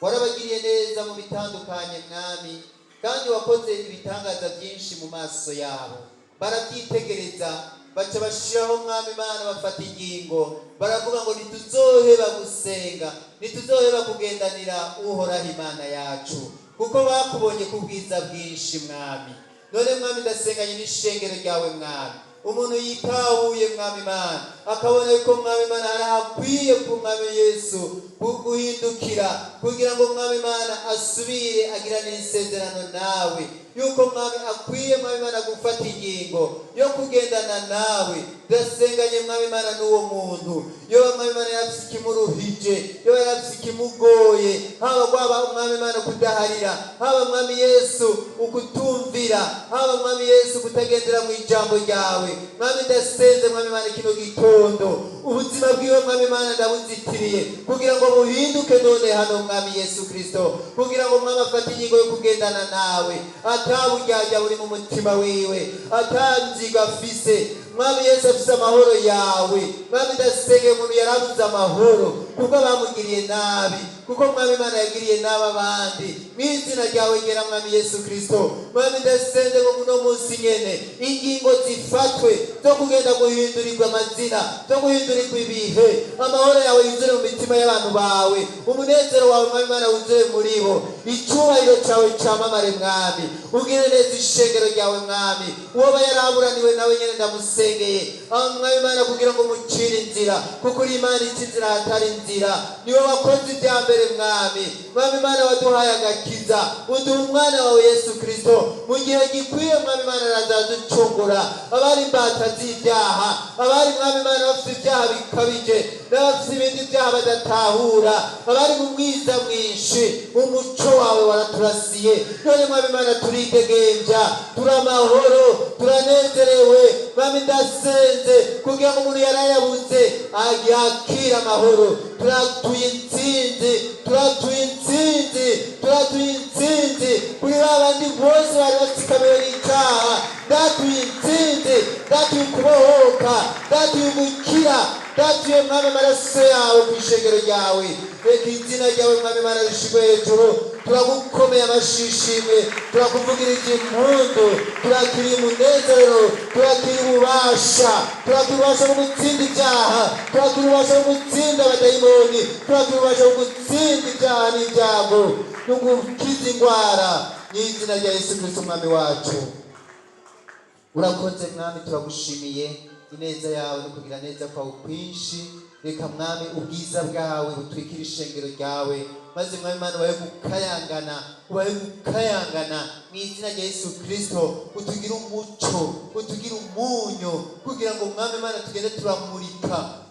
Speaker 1: Warabagiriye neza mu bitandukanye mwami, kandi wakoze ibitangaza byinshi mu maso yabo. Barabyitegereza baca bashiraho mwami Imana bafata ingingo, baravuga ngo ntituzoheba gusenga, ntituzoheba kugendanira uhoraho Imana yacu, kuko bakubonye ku bwiza bwinshi mwami. None mwami ndasenganye n'ishengero ryawe mwami, umuntu yitahuye mwami Imana akabona yuko mwami Imana arakwiye ku mwami Yesu guhindukira, kugira ngo mwami Imana asubire agirane isezerano nawe, yuko mwami akwiye mwami Imana gufata ingingo yo kugendana nawe. Ndasenganye mwami Imana n'uwo muntu yoba mwami Imana yarafise ikimuruhije, yoba yarafise ikimugoye, haba kwaba mwami Imana kudaharira, haba mwami Yesu ukutumvira, haba mwami Yesu kutagendera mu ijambo ryawe. Mwami ndasenze mwami Imana kino gitondo ubuzima bwiwe mwami Imana ndabuzitiriye, kugira ngo buhinduke none hano mwami Yesu Kristo, kugira ngo mwami afate ingingo yo kugendana nawe, ataburyarya buri mu mutima wiwe, atanziga afise. Mwami Yesu afise amahoro yawe. Mwami ndasenge umuntu yarabuze amahoro kuko bamugiriye nabi, kuko mwami Imana yagiriye nabi abandi. Mu izina ryawe ngera mwami Yesu Kristo, mwami ndasenze ngo muno munsi nyene ingingo zifatwe zo kugenda guhindurirwa amazina, zo guhindurirwa ibihe. Amahoro yawe yuzure mu mitima y'abantu bawe, umunezero wawe mwami Imana wuzure muri bo, icyubahiro cyawe cyamamare mwami. Ugire neza ishengero ryawe mwami, uwoba yaraburaniwe nawe nyene ndamusengeye mwami Imana kugira ngo mucire inzira, kuko uri Imana ica inzira hatari inzira. Niwe wakoze ibya mbere mwami. Mwami Imana waduhaye agakiza, uduha umwana wawe Yesu Kristo mu gihe gikwiye. Mwami Imana arazaducungura abari imbata z'ibyaha, abari mwami Imana bafite ibyaha bikabije n'abafite ibindi byaha badatahura, abari mu mwiza mwinshi. Umuco wawe waraturasiye, none mwami Imana turidegembya, turamahoro, turanezerewe. Mwami ndasenze kugira ngo umuntu yarayabuze yakira amahoro. Turatuye intsinzi, turatuye intsinzi, turatuye intsinzi kuri babandi bose bari batsikamiwe n'icyaha. Ndatuye intsinzi, ndatuye kubohoka, ndatuye gukira, ndatuye mwami amaraso yawe ku ishengero ryawe. Reka izina ryawe mwami Imana rishigwe hejuru. Turagukomeye amashishimwe, turakuvugirije impundu, turakiriye umunezero, turakiriye ububasha, turakiriye ububasha bwo gutsinda ibyaha, turakiriye ububasha bwo gutsinda abadayimoni, turakiriye ububasha bwo gutsinda ibyaha n'ibyago no gukiza indwara, mu izina rya Yesu Kristo umwami wacu. urakoze mwami, turagushimiye ineza yawe no kugira neza kwawe kwinshi. Reka mwami ubwiza bwawe butwikira ishengero ryawe, maze mwami Imana ubaye gukayangana mu izina rya Yesu Kristo. Utugire umuco, utugire umunyu, kugira ngo mwami Imana tugende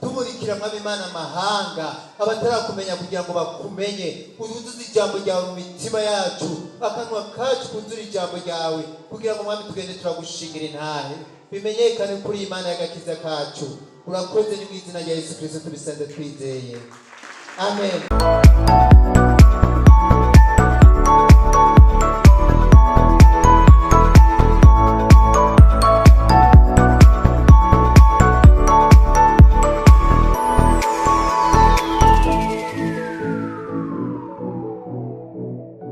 Speaker 1: tumurikira mwami Imana amahanga abatarakumenya, kugira ngo bakumenye. Uzuze ijambo ryawe mu mitima yacu, akanwa kacu kuzura ijambo ryawe, kugira ngo mwami tugende turagushingira intahe, bimenyekane kuri Imana y'agakiza kacu. Urakoze, ni mu izina rya Yesu Kristo tubisenze twizeye, amen.